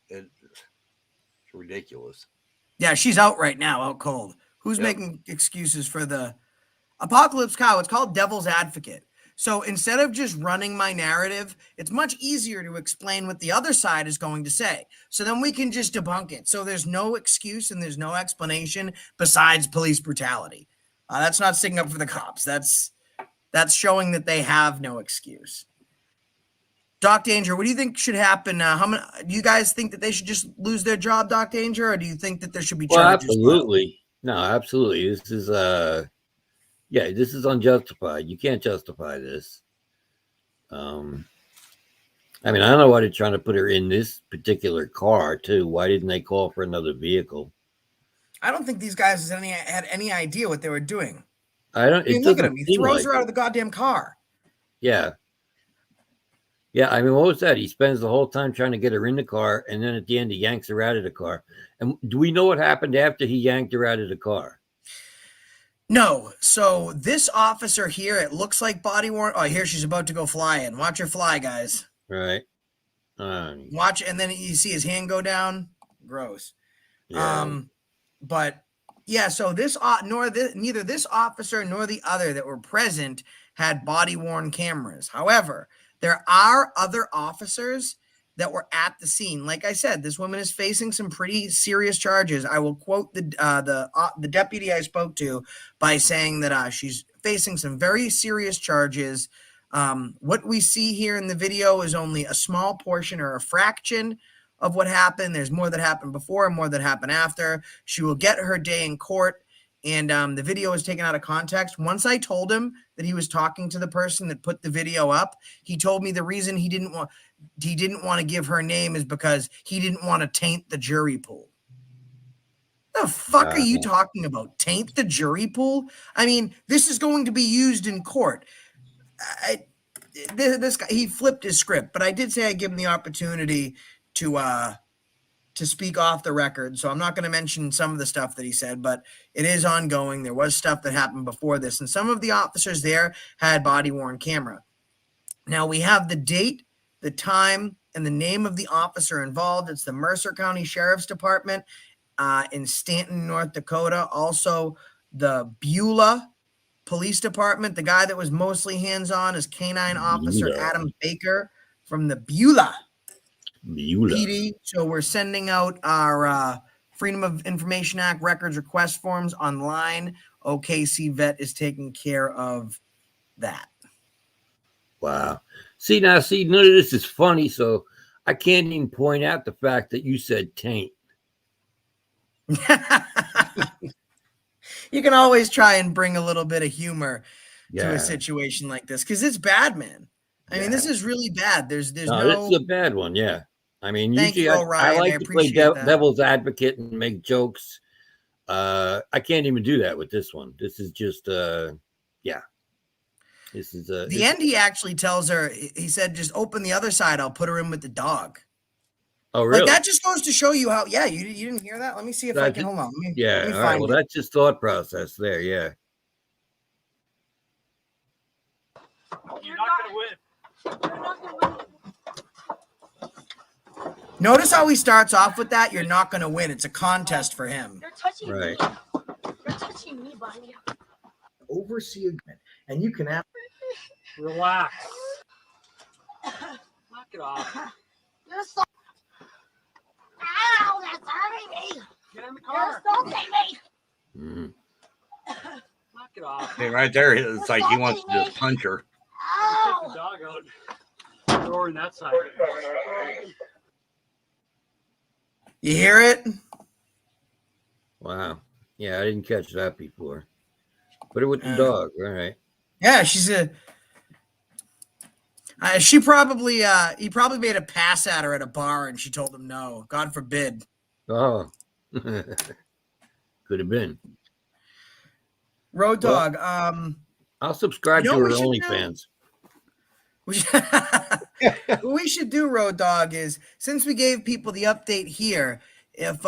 It's ridiculous. Yeah, she's out right now, out cold. Who's Yep. making excuses for the Apocalypse Cow? It's called Devil's Advocate. So instead of just running my narrative, it's much easier to explain what the other side is going to say. So then we can just debunk it. So there's no excuse and there's no explanation besides police brutality. That's not sticking up for the cops. That's showing that they have no excuse. Doc Danger, what do you think should happen? How many do you guys think that they should just lose their job, Doc Danger, or do you think that there should be charges? Absolutely. No, absolutely. This is yeah, this is unjustified. You can't justify this. I mean, I don't know why they're trying to put her in this particular car too. Why didn't they call for another vehicle? I don't think these guys had any idea what they were doing. I don't. I mean, look at him. He throws her out of the goddamn car. Yeah. Yeah, I mean, what was that? He spends the whole time trying to get her in the car, and then at the end, he yanks her out of the car. And do we know what happened after he yanked her out of the car? No. So this officer here, it looks like body worn. Oh, here she's about to go flying. Watch her fly, guys. Right. Watch, and then you see his hand go down. Gross. Yeah. But yeah, so neither this officer nor the other that were present had body worn cameras. However, there are other officers that were at the scene. Like I said, this woman is facing some pretty serious charges. I will quote the deputy I spoke to by saying that she's facing some very serious charges. What we see here in the video is only a small portion or a fraction of what happened. There's more that happened before and more that happened after. She will get her day in court. And the video is taken out of context. Once I told him that he was talking to the person that put the video up, he told me the reason he didn't want to give her name is because he didn't want to taint the jury pool. The fuck are you talking about? Taint the jury pool? I mean, this is going to be used in court. This guy, he flipped his script, but I did say I'd give him the opportunity to speak off the record. So I'm not going to mention some of the stuff that he said, but it is ongoing. There was stuff that happened before this, and some of the officers there had body-worn camera. Now we have the date, the time, and the name of the officer involved. It's the Mercer County Sheriff's Department in Stanton, North Dakota. Also, the Beulah Police Department. The guy that was mostly hands-on is Canine Officer Adam Baker from the Beulah PD. So we're sending out our Freedom of Information Act records request forms online. OKC Vet is taking care of that. Wow. See, none of this is funny, so I can't even point out the fact that you said taint. You can always try and bring a little bit of humor to a situation like this, because it's bad, man. I mean, this is really bad. There's no. This is a bad one, yeah. I mean, usually Orion. I like to play devil's advocate and make jokes. I can't even do that with this one. This is just, yeah. This is the end. He actually tells her. He said, "Just open the other side. I'll put her in with the dog." Oh, really? Like that just goes to show you how. Yeah, you didn't hear that. Let me see if I can. Hold on. Let me all right. Well, that's just thought process there. Yeah. You're not going to win. Notice how he starts off with that. You're not going to win. It's a contest for him. You're touching me. You're touching me, buddy. Oversee agreement, and you can have. Relax. Knock it off. You're so. Ow, that's hurting me. Get in the You're car. assaulting me. Mm-hmm. Knock it off. See, right there, it's like he wants to just punch her. Take the Ow. dog out. Throw her in that side. You hear it? Wow. Yeah, I didn't catch that before. Put it with the dog. All right. Yeah, she's a. He probably made a pass at her at a bar, and she told him no. God forbid. Oh, could have been. Road Dog. I'll subscribe You know to her what we should do? OnlyFans. What we should do, Road Dog, is since we gave people the update here, if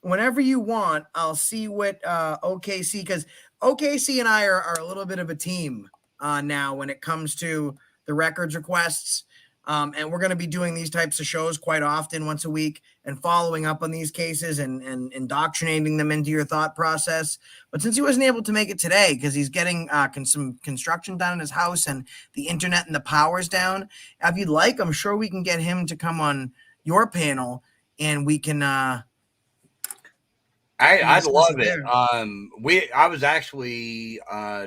whenever you want, I'll see what OKC, because OKC and I are a little bit of a team now when it comes to the records requests. And we're going to be doing these types of shows quite often, once a week, and following up on these cases and indoctrinating them into your thought process. But since he wasn't able to make it today because he's getting some construction done in his house and the internet and the power's down, if you'd like, I'm sure we can get him to come on your panel and we can. I'd discuss love it it. there. I was actually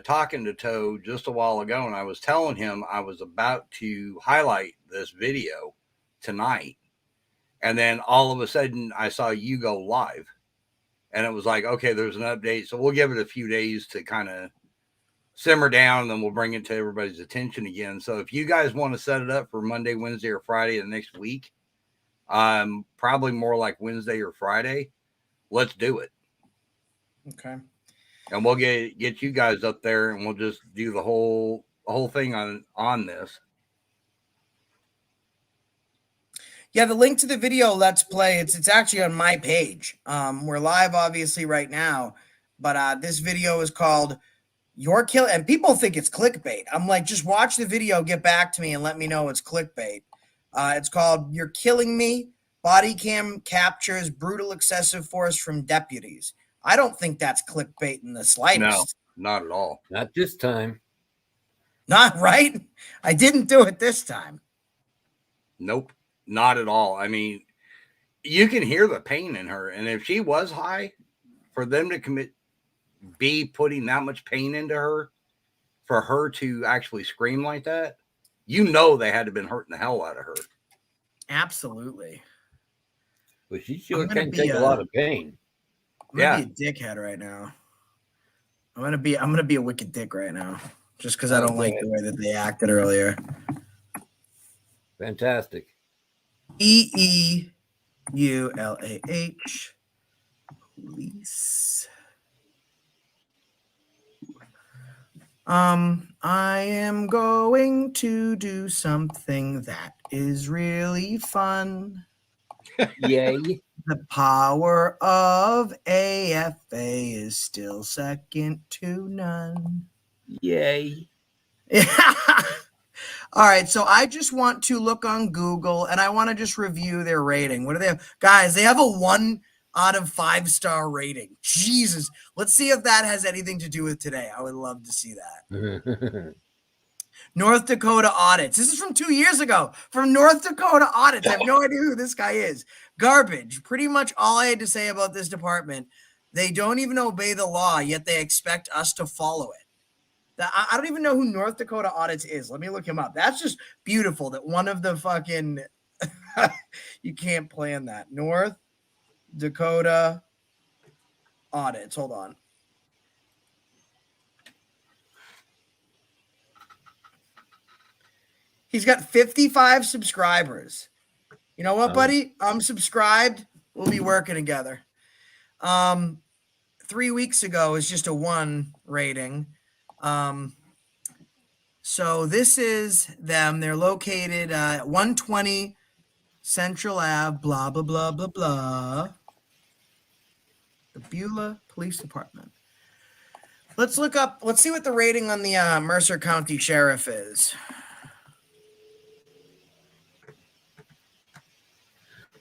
talking to Toad just a while ago, and I was telling him I was about to highlight this video tonight, and then all of a sudden I saw you go live, and it was like, okay, there's an update, so we'll give it a few days to kind of simmer down, and then we'll bring it to everybody's attention again. So if you guys want to set it up for Monday, Wednesday, or Friday of the next week, probably more like Wednesday or Friday, let's do it. Okay. And we'll get you guys up there, and we'll just do the whole thing on this. Yeah, the link to the video Let's Play, it's actually on my page. We're live obviously right now, but this video is called You're Killing, and people think it's clickbait. I'm like, just watch the video, get back to me, and let me know it's clickbait. It's called You're Killing Me. Bodycam captures brutal excessive force from deputies. I don't think that's clickbait in the slightest. No, not at all. Not this time. Not right? I didn't do it this time. Nope, not at all. I mean, you can hear the pain in her, and if she was high, for them to be putting that much pain into her, for her to actually scream like that, you know they had to have been hurting the hell out of her. Absolutely. But she sure can take a lot of pain. I'm gonna be a dickhead right now. I'm gonna be a wicked dick right now, just because I don't like the way that they acted earlier. Fantastic. EEULAH police. I am going to do something that is really fun. Yay. The power of AFA is still second to none. Yay. All right, so I just want to look on Google and I want to just review their rating. What do they have? Guys, they have a 1 out of 5-star rating. Jesus. Let's see if that has anything to do with today. I would love to see that. North Dakota audits. This is from 2 years ago. From North Dakota audits. I have no idea who this guy is. Garbage. Pretty much all I had to say about this department. They don't even obey the law, yet they expect us to follow it. I don't even know who North Dakota audits is. Let me look him up. That's just beautiful that one of the fucking you can't plan that. North Dakota audits. Hold on. He's got 55 subscribers. You know what, buddy? I'm subscribed. We'll be working together. 3 weeks ago is just a 1 rating. So this is them. They're located at 120 Central Ave, blah, blah, blah, blah, blah. The Beulah Police Department. Let's look up, let's see what the rating on the Mercer County Sheriff is.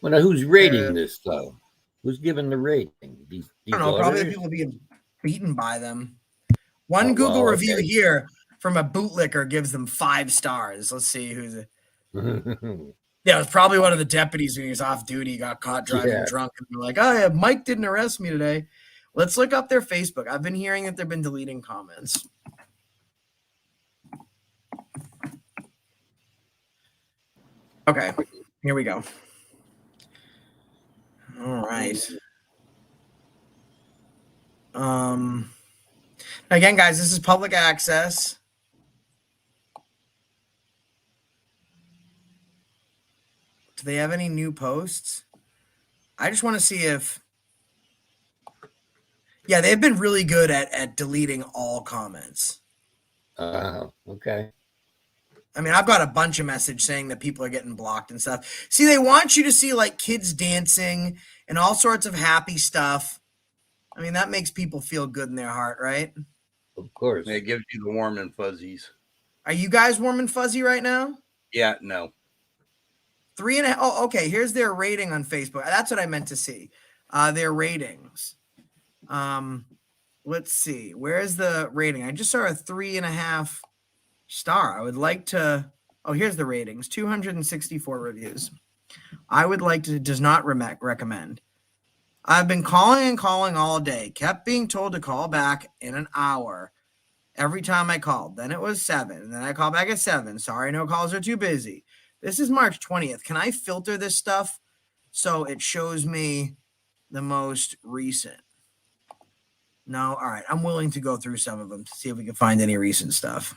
Well, now who's rating this, though? Who's giving the rating? These I don't know, probably the auditors? people being beaten by them. One Google review here from a bootlicker gives them 5 stars. Let's see who's it. Yeah, it was probably one of the deputies when he was off duty, got caught driving drunk, and they're like, "Oh yeah, Mike didn't arrest me today." Let's look up their Facebook. I've been hearing that they've been deleting comments. Okay, here we go. All right. Again, guys, this is public access. Do they have any new posts? I just want to see if... Yeah, they've been really good at deleting all comments. Okay. I mean, I've got a bunch of message saying that people are getting blocked and stuff. See, they want you to see like kids dancing and all sorts of happy stuff. I mean, that makes people feel good in their heart, right? Of course. It gives you the warm and fuzzies. Are you guys warm and fuzzy right now? Yeah, no. 3.5. Oh, okay. Here's their rating on Facebook. That's what I meant to see. Their ratings. Let's see. Where's the rating? I just saw a 3.5 star. I would like to. Oh, here's the ratings. 264 reviews. I would like to. Does not recommend. I've been calling and calling all day. Kept being told to call back in an hour. Every time I called. Then it was 7. And then I called back at 7. Sorry, no calls are too busy. This is March 20th. Can I filter this stuff so it shows me the most recent? No? All right. I'm willing to go through some of them to see if we can find any recent stuff.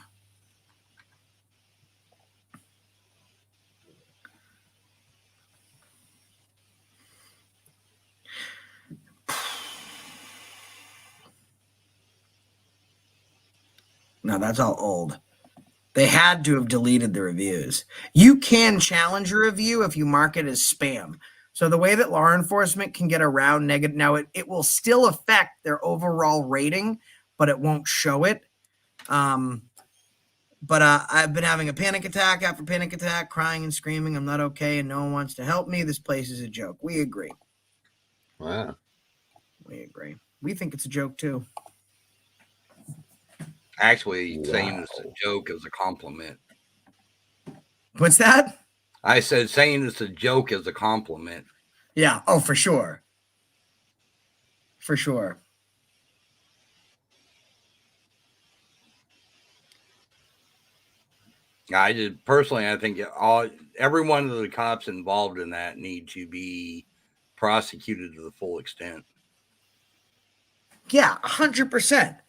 No, that's all old. They had to have deleted the reviews. You can challenge a review if you mark it as spam. So the way that law enforcement can get around negative, now it will still affect their overall rating, but it won't show it. But I've been having a panic attack after panic attack, crying and screaming. I'm not okay, and no one wants to help me. This place is a joke. We agree. Wow. We agree. We think it's a joke too. Actually, saying Wow. it's a joke is a compliment. What's that? I said saying it's a joke is a compliment. Yeah. Oh, for sure. For sure. I think every one of the cops involved in that need to be prosecuted to the full extent. Yeah, 100%.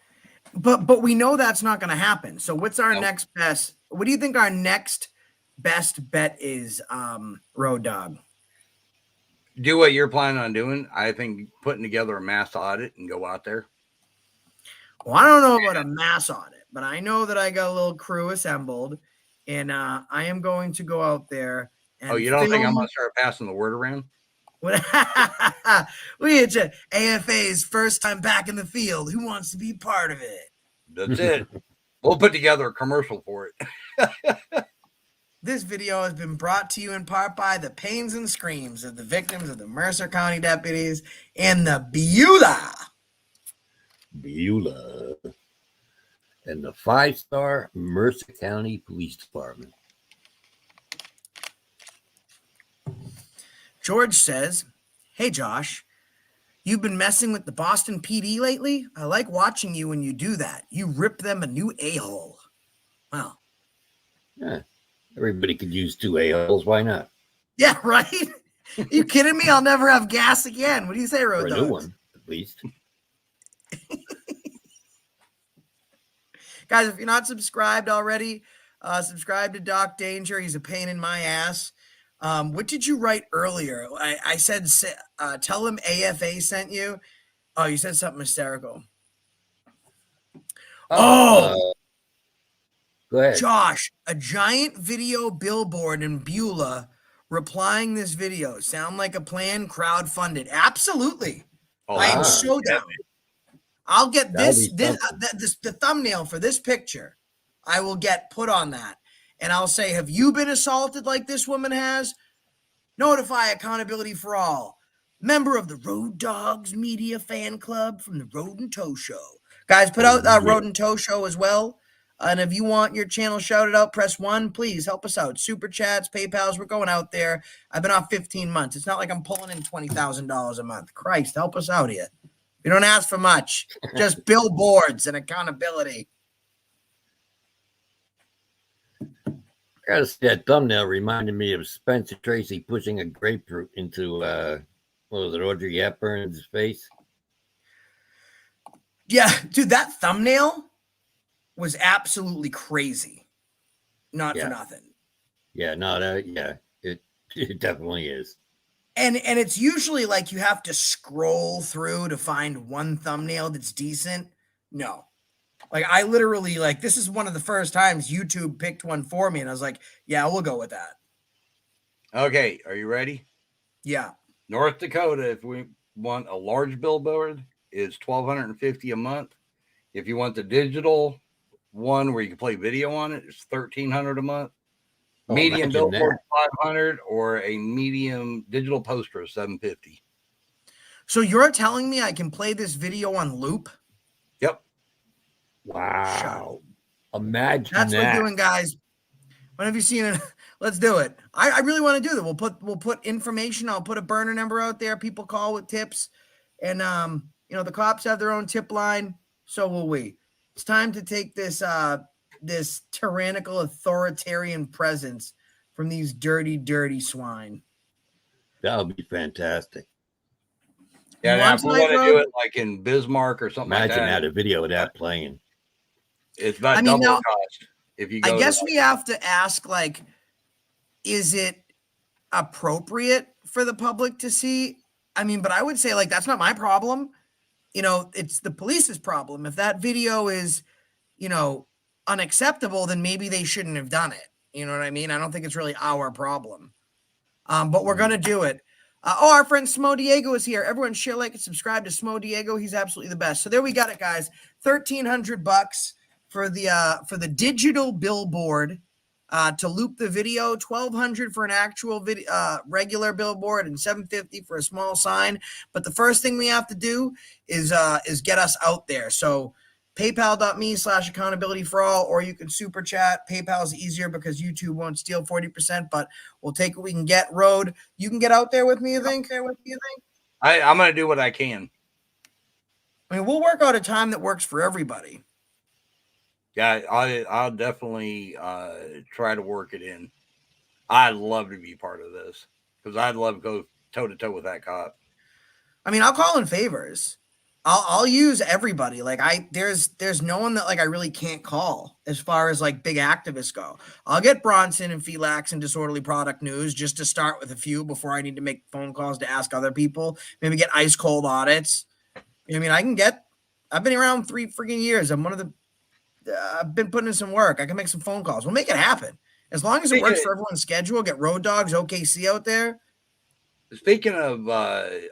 But we know that's not going to happen. So what's our Nope. next best? What do you think our next best bet is, Road Dog? Do what you're planning on doing. I think putting together a mass audit and go out there. Well, I don't know about a mass audit, but I know that I got a little crew assembled, and I am going to go out there. And Oh, you don't think I'm going to start passing the word around? We had AFA's first time back in the field. Who wants to be part of it? That's it. We'll put together a commercial for it. This video has been brought to you in part by the pains and screams of the victims of the Mercer County deputies and the Beulah. And the 5-star Mercer County Police Department. George says, "Hey, Josh, you've been messing with the Boston PD lately? I like watching you when you do that. You rip them a new a-hole." Wow. Yeah. Everybody could use 2 a-holes. Why not? Yeah, right? You kidding me? I'll never have gas again. What do you say, Or Road a Dogs? new one, at least. Guys, if you're not subscribed already, subscribe to Doc Danger. He's a pain in my ass. What did you write earlier? I said, tell him AFA sent you. Oh, you said something hysterical. Oh, Go ahead. Josh, a giant video billboard in Beulah replying this video. Sound like a plan, crowdfunded. Absolutely. Oh, I am wow. so down. I'll get That'll this, be the thumbnail for this picture. I will get put on that. And I'll say, have you been assaulted like this woman has? Notify Accountability for All. Member of the Road Dogs Media Fan Club from the Road and Tow Show. Guys, put out Road and Tow Show as well. And if you want your channel shouted out, press 1. Please help us out. Super chats, PayPals, we're going out there. I've been off 15 months. It's not like I'm pulling in $20,000 a month. Christ, help us out here. We don't ask for much. Just billboards and accountability. I gotta say, that thumbnail reminded me of Spencer Tracy pushing a grapefruit into what was it, Audrey Hepburn's face? Yeah, dude, that thumbnail was absolutely crazy. Not for nothing. Yeah, no, it definitely is. And it's usually like you have to scroll through to find one thumbnail that's decent. No. Like I literally like this is one of the first times YouTube picked one for me, and I was like, yeah, we'll go with that. Okay, are you ready? Yeah. North Dakota, if we want a large billboard, is $1,250 a month. If you want the digital one where you can play video on it, it's $1,300 a month. Oh, Medium imagine billboard, that. $500, or a medium digital poster, $750. So you're telling me I can play this video on loop? Yep. Wow. Imagine That's what that. we're doing, guys. When have you seen it? Let's do it. I really want to do that. We'll put information. I'll put a burner number out there. People call with tips, and you know the cops have their own tip line. So will we. It's time to take this this tyrannical authoritarian presence from these dirty, dirty swine. That would be fantastic. Yeah, now One if we tonight, want to Rob? do it like in Bismarck or something Imagine like that, that, a video of that playing. it's about I mean, double now- the cost. If you go I to, guess like, we have to ask, like, is it appropriate for the public to see? I mean, but I would say, like, that's not my problem. You know, it's the police's problem. If that video is, you know, unacceptable, then maybe they shouldn't have done it. You know what I mean? I don't think it's really our problem. But we're gonna do it. Our friend Smo Diego is here. Everyone share, like, and subscribe to Smo Diego. He's absolutely the best. So there we got it, guys. $1,300 for the digital billboard to loop the video. $1,200 for an actual video, regular billboard, and $750 for a small sign. But the first thing we have to do is get us out there. So PayPal.me/AccountabilityForAll, or you can super chat. PayPal is easier because YouTube won't steal 40%, but we'll take what we can get. Road, you can get out there with me, you think? I'm going to do what I can. I mean, we'll work out a time that works for everybody. Yeah, I'll definitely try to work it in. I'd love to be part of this because I'd love to go toe to toe with that cop. I mean, I'll call in favors. I'll use everybody. Like there's no one that like I really can't call as far as like big activists go. I'll get Bronson and Felix and Disorderly Product News just to start with a few before I need to make phone calls to ask other people. Maybe get ice cold audits. I mean, I've been around 3 freaking years. I'm one of the I've been putting in some work. I can make some phone calls. We'll make it happen. As long as it works for everyone's schedule, get Road Dogs, OKC out there. Speaking of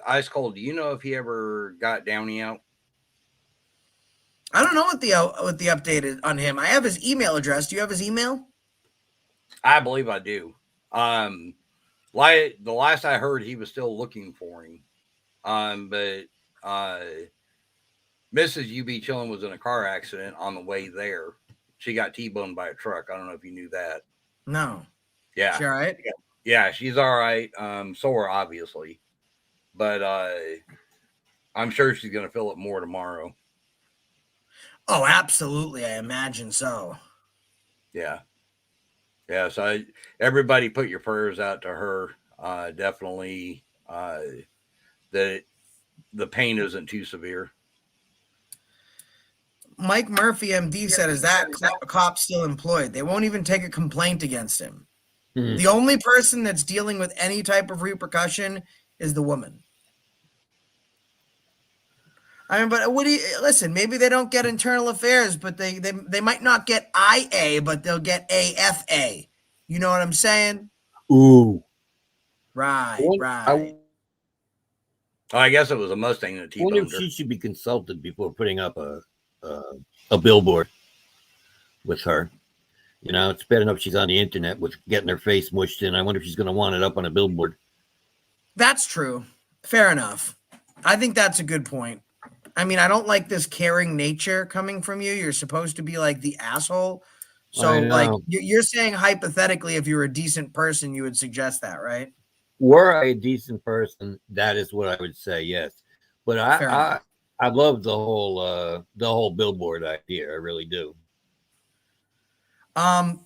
Ice Cold, do you know if he ever got Downey out? I don't know what the update is on him. I have his email address. Do you have his email? I believe I do. Like the last I heard, he was still looking for him. But Mrs. UB Chillin was in a car accident on the way there. She got T-boned by a truck. I don't know if you knew that. No. Yeah. She all right? Yeah, she's all right. Sore, obviously. But I'm sure she's going to feel it more tomorrow. Oh, absolutely. I imagine so. Yeah. Yeah, so everybody put your prayers out to her. Definitely that the pain isn't too severe. Mike Murphy, MD, said, is that cop still employed? They won't even take a complaint against him. Hmm. The only person that's dealing with any type of repercussion is the woman. I mean, but what do you listen? Maybe they don't get internal affairs, but they might not get IA, but they'll get AFA. You know what I'm saying? Ooh. Right. I guess it was a Mustang that I wonder T-boned if her. she should be consulted before putting up a billboard with her. You know, it's bad enough she's on the internet with getting her face mushed in. I wonder if she's going to want it up on a billboard. That's true. Fair enough. I think that's a good point. I mean, I don't like this caring nature coming from you. You're supposed to be like the asshole. So, like, you're saying hypothetically, if you were a decent person, you would suggest that, right? Were I a decent person, that is what I would say, yes. But I love the whole billboard idea. I really do.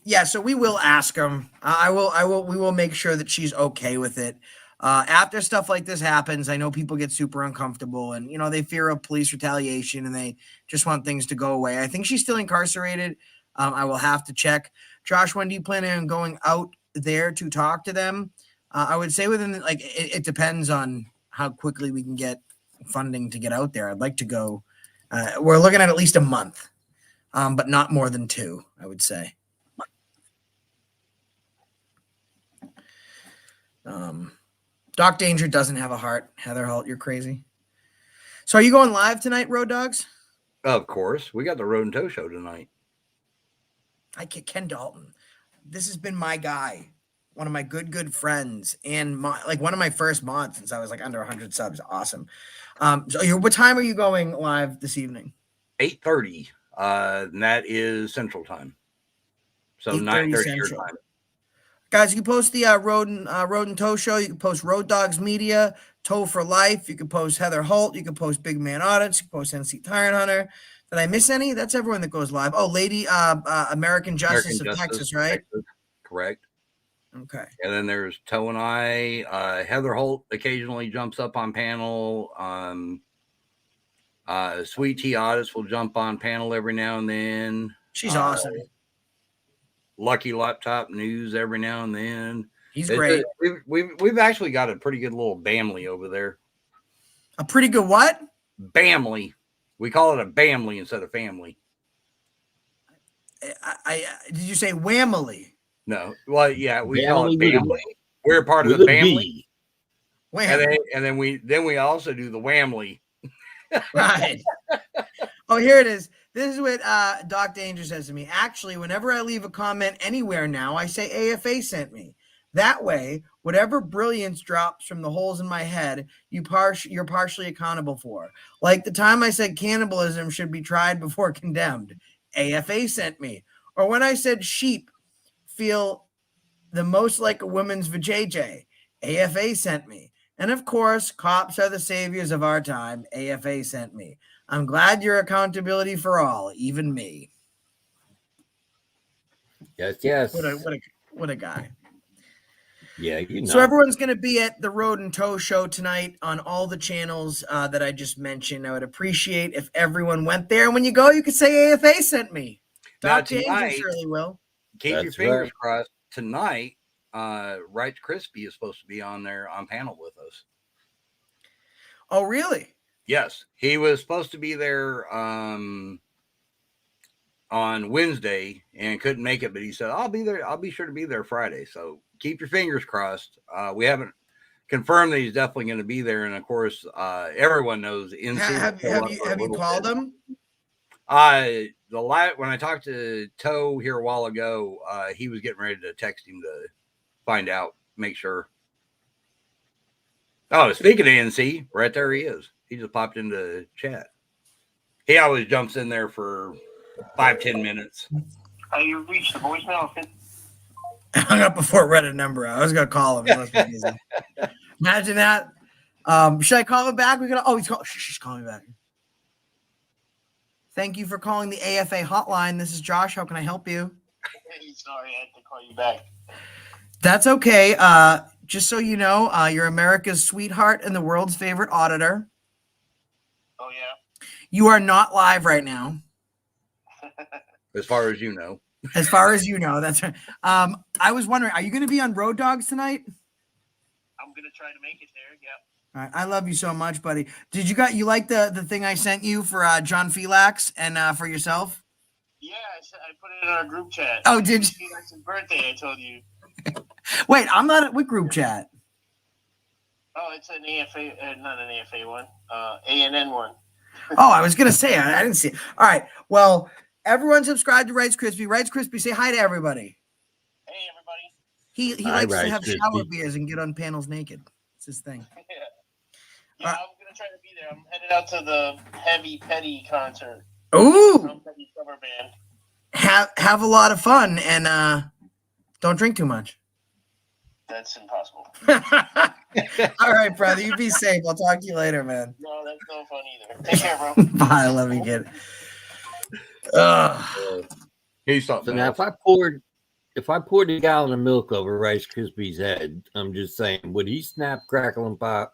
Yeah, so we will ask them. We will make sure that she's okay with it. After stuff like this happens, I know people get super uncomfortable and, you know, they fear of police retaliation and they just want things to go away. I think she's still incarcerated. I will have to check. Josh, when do you plan on going out there to talk to them? I would say within, like, it depends on how quickly we can get funding to get out there. I'd like to go. We're looking at least a month. but not more than 2, I would say. Doc Danger doesn't have a heart. Heather Holt, you're crazy. So are you going live tonight, Road Dogs? Of course, we got the Road and Toe show tonight. Ken Dalton. This has been my guy, one of my good friends, and one of my first mods since I was like under 100 subs. Awesome. So what time are you going live this evening? 8:30. And that is Central Time. So 9:30 your time. Guys, you can post the Road and Toe show. You can post Road Dogs Media, Toe for Life. You can post Heather Holt. You can post Big Man Audits. You can post NC Tyrant Hunter. Did I miss any? That's everyone that goes live. Oh, Lady American Justice of Texas, right? Texas. Correct. Okay. And then there's Toe and I. Heather Holt occasionally jumps up on panel. Sweet Tea Audits will jump on panel every now and then. She's awesome. Lucky Laptop News every now and then. He's great. We've actually got a pretty good little family over there. A pretty good what? Family. We call it a family instead of family. Did you say whamily? No. Well, yeah, we Family call it family. with We're part of with the a family. B. And then we also do the whamly. Right. Oh, here it is. This is what Doc Danger says to me. Actually, whenever I leave a comment anywhere now, I say AFA sent me. That way, whatever brilliance drops from the holes in my head, you're partially accountable for. Like the time I said cannibalism should be tried before condemned. AFA sent me. Or when I said sheep feel the most like a woman's vajayjay. AFA sent me. And of course, cops are the saviors of our time. AFA sent me. I'm glad you're accountability for all, even me. Yes. What a guy. Yeah, you know. So everyone's going to be at the Road and Toe show tonight on all the channels that I just mentioned. I would appreciate if everyone went there. And when you go, you could say AFA sent me. Doc Danger surely will. Keep your fingers crossed. Tonight, Rice Crispy is supposed to be on there on panel with us. Oh, really? Yes, he was supposed to be there on Wednesday and couldn't make it, but he said, I'll be there. I'll be sure to be there Friday. So keep your fingers crossed. We haven't confirmed that he's definitely going to be there. And of course, everyone knows. Have you called him? When I talked to Toe here a while ago, he was getting ready to text him to find out, make sure. Oh, speaking of NC, right there he is. He just popped into chat. He always jumps in there for 5-10 minutes. You reached the voicemail. I hung up before I read a number. I was going to call him. It must be easy. Imagine that. Should I call him back? She's calling me back. Thank you for calling the AFA hotline. This is Josh. How can I help you? Sorry, I had to call you back. That's okay. Just so you know, you're America's sweetheart and the world's favorite auditor. Oh, yeah? You are not live right now. As far as you know. As far as you know, that's right. I was wondering, are you going to be on Road Dogs tonight? I'm going to try to make it there, yeah. All right, I love you so much, buddy. Did you like the thing I sent you for John Felax and for yourself? Yeah, I put it in our group chat. Oh, did you? Felax's birthday, I told you. Wait, I'm not at what group chat? Oh, it's an AFA, not an AFA one, ANN one. Oh, I was going to say, I didn't see it. All right, well, everyone subscribe to Rice Krispie. Rice Krispie, say hi to everybody. Hey, everybody. He likes to have shower beers and get on panels naked. It's his thing. Yeah, I'm going to try to be there. I'm headed out to the Heavy Petty concert. Ooh. Petty cover band. Have a lot of fun and don't drink too much. That's impossible. All right, brother. You be safe. I'll talk to you later, man. No, that's no fun either. Take care, bro. Bye. I love you, kid. He's something. So now, if I poured a gallon of milk over Rice Krispie's head, I'm just saying, would he snap, crackle, and pop?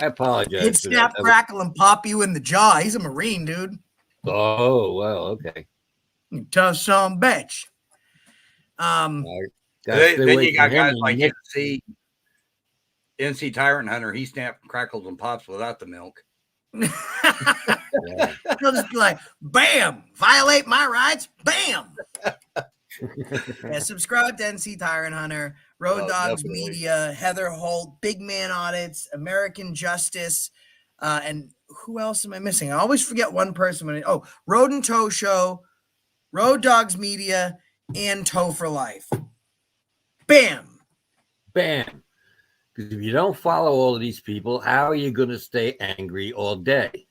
I apologize. He'd snap, crackle, and pop you in the jaw. He's a Marine, dude. Oh, well, okay. You tough son bitch. Then you got guys like NC Tyrant Hunter. He snaps, crackles, and pops without the milk. Yeah. He'll just be like, bam, violate my rights, bam. Yeah, subscribe to NC Tyrant Hunter, Road Oh, Dogs definitely. Media, Heather Holt, Big Man Audits, American Justice, and who else am I missing? I always forget one person. Road and Toe Show, Road Dogs Media, and Toe for Life. Bam. Bam. Because if you don't follow all of these people, how are you going to stay angry all day?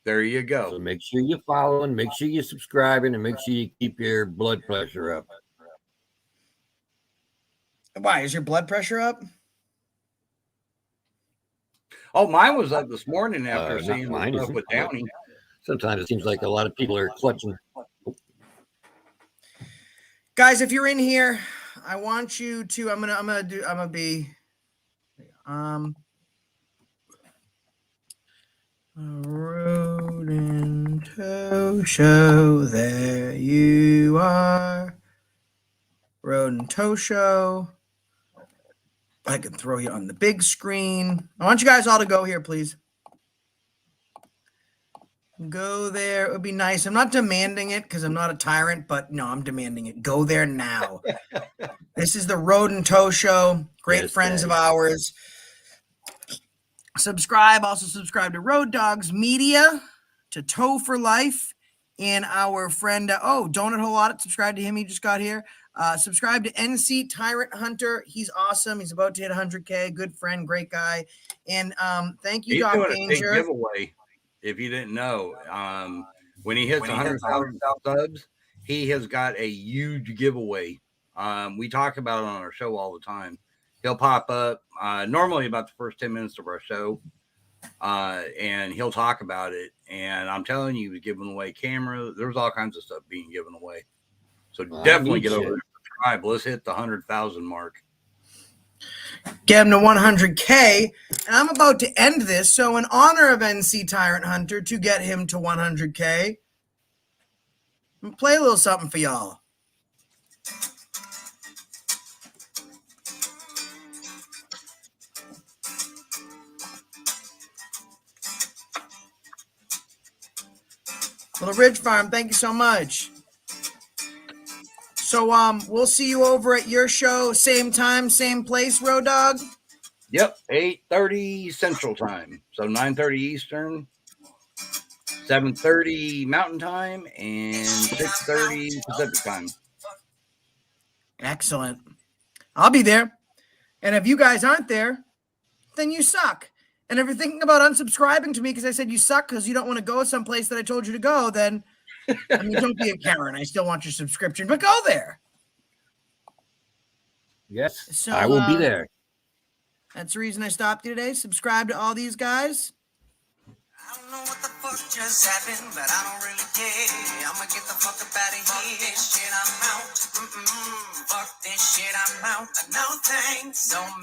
There you So go. make sure you're following, make sure you're subscribing, and make sure you keep your blood pressure up. Why? Is your blood pressure up? Oh, mine was up this morning after Not seeing the mine, stuff isn't. with Downey. Sometimes it seems like a lot of people are clutching. Guys, if you're in here, I want you to, I'm gonna be Road and Toe Show, there you are. Road and Toe Show. I can throw you on the big screen. I want you guys all to go here, please. Go there. It would be nice. I'm not demanding it because I'm not a tyrant, but no, I'm demanding it. Go there now. This is the Road and Toe Show. Great Yes, friends of Daddy. ours. Subscribe. Also subscribe to Road Dogs Media, to Toe for Life, and our friend, Donut Hole Audit. Subscribe to him. He just got here. Subscribe to NC Tyrant Hunter. He's awesome. He's about to hit 100K. Good friend, great guy. And thank you, He's Doc doing a big Danger. giveaway. If you didn't know, when he hits 100,000 subs, he has got a huge giveaway. We talk about it on our show all the time. He'll pop up normally about the first 10 minutes of our show, and he'll talk about it. And I'm telling you, he's giving away cameras. There's all kinds of stuff being given away. So definitely get over there and subscribe. Let's hit the 100,000 mark. Get him to 100K. And I'm about to end this. So in honor of NC Tyrant Hunter, to get him to 100K, I'm gonna play a little something for y'all. Little Ridge Farm, thank you so much. So we'll see you over at your show, same time, same place, Road Dog. Yep, 8:30 Central Time. So 9:30 Eastern, 7:30 Mountain Time, and 6:30 Pacific Time. Excellent. I'll be there. And if you guys aren't there, then you suck. And if you're thinking about unsubscribing to me because I said you suck because you don't want to go someplace that I told you to go, then I mean, don't be a Karen. I still want your subscription, but go there. Yes, So, I will be there. That's the reason I stopped you today. Subscribe to all these guys. I don't know what the fuck just happened, but I don't really care. I'ma get the fuck up out of here. Fuck this shit, I'm out. Fuck this shit, I'm out. No thanks. No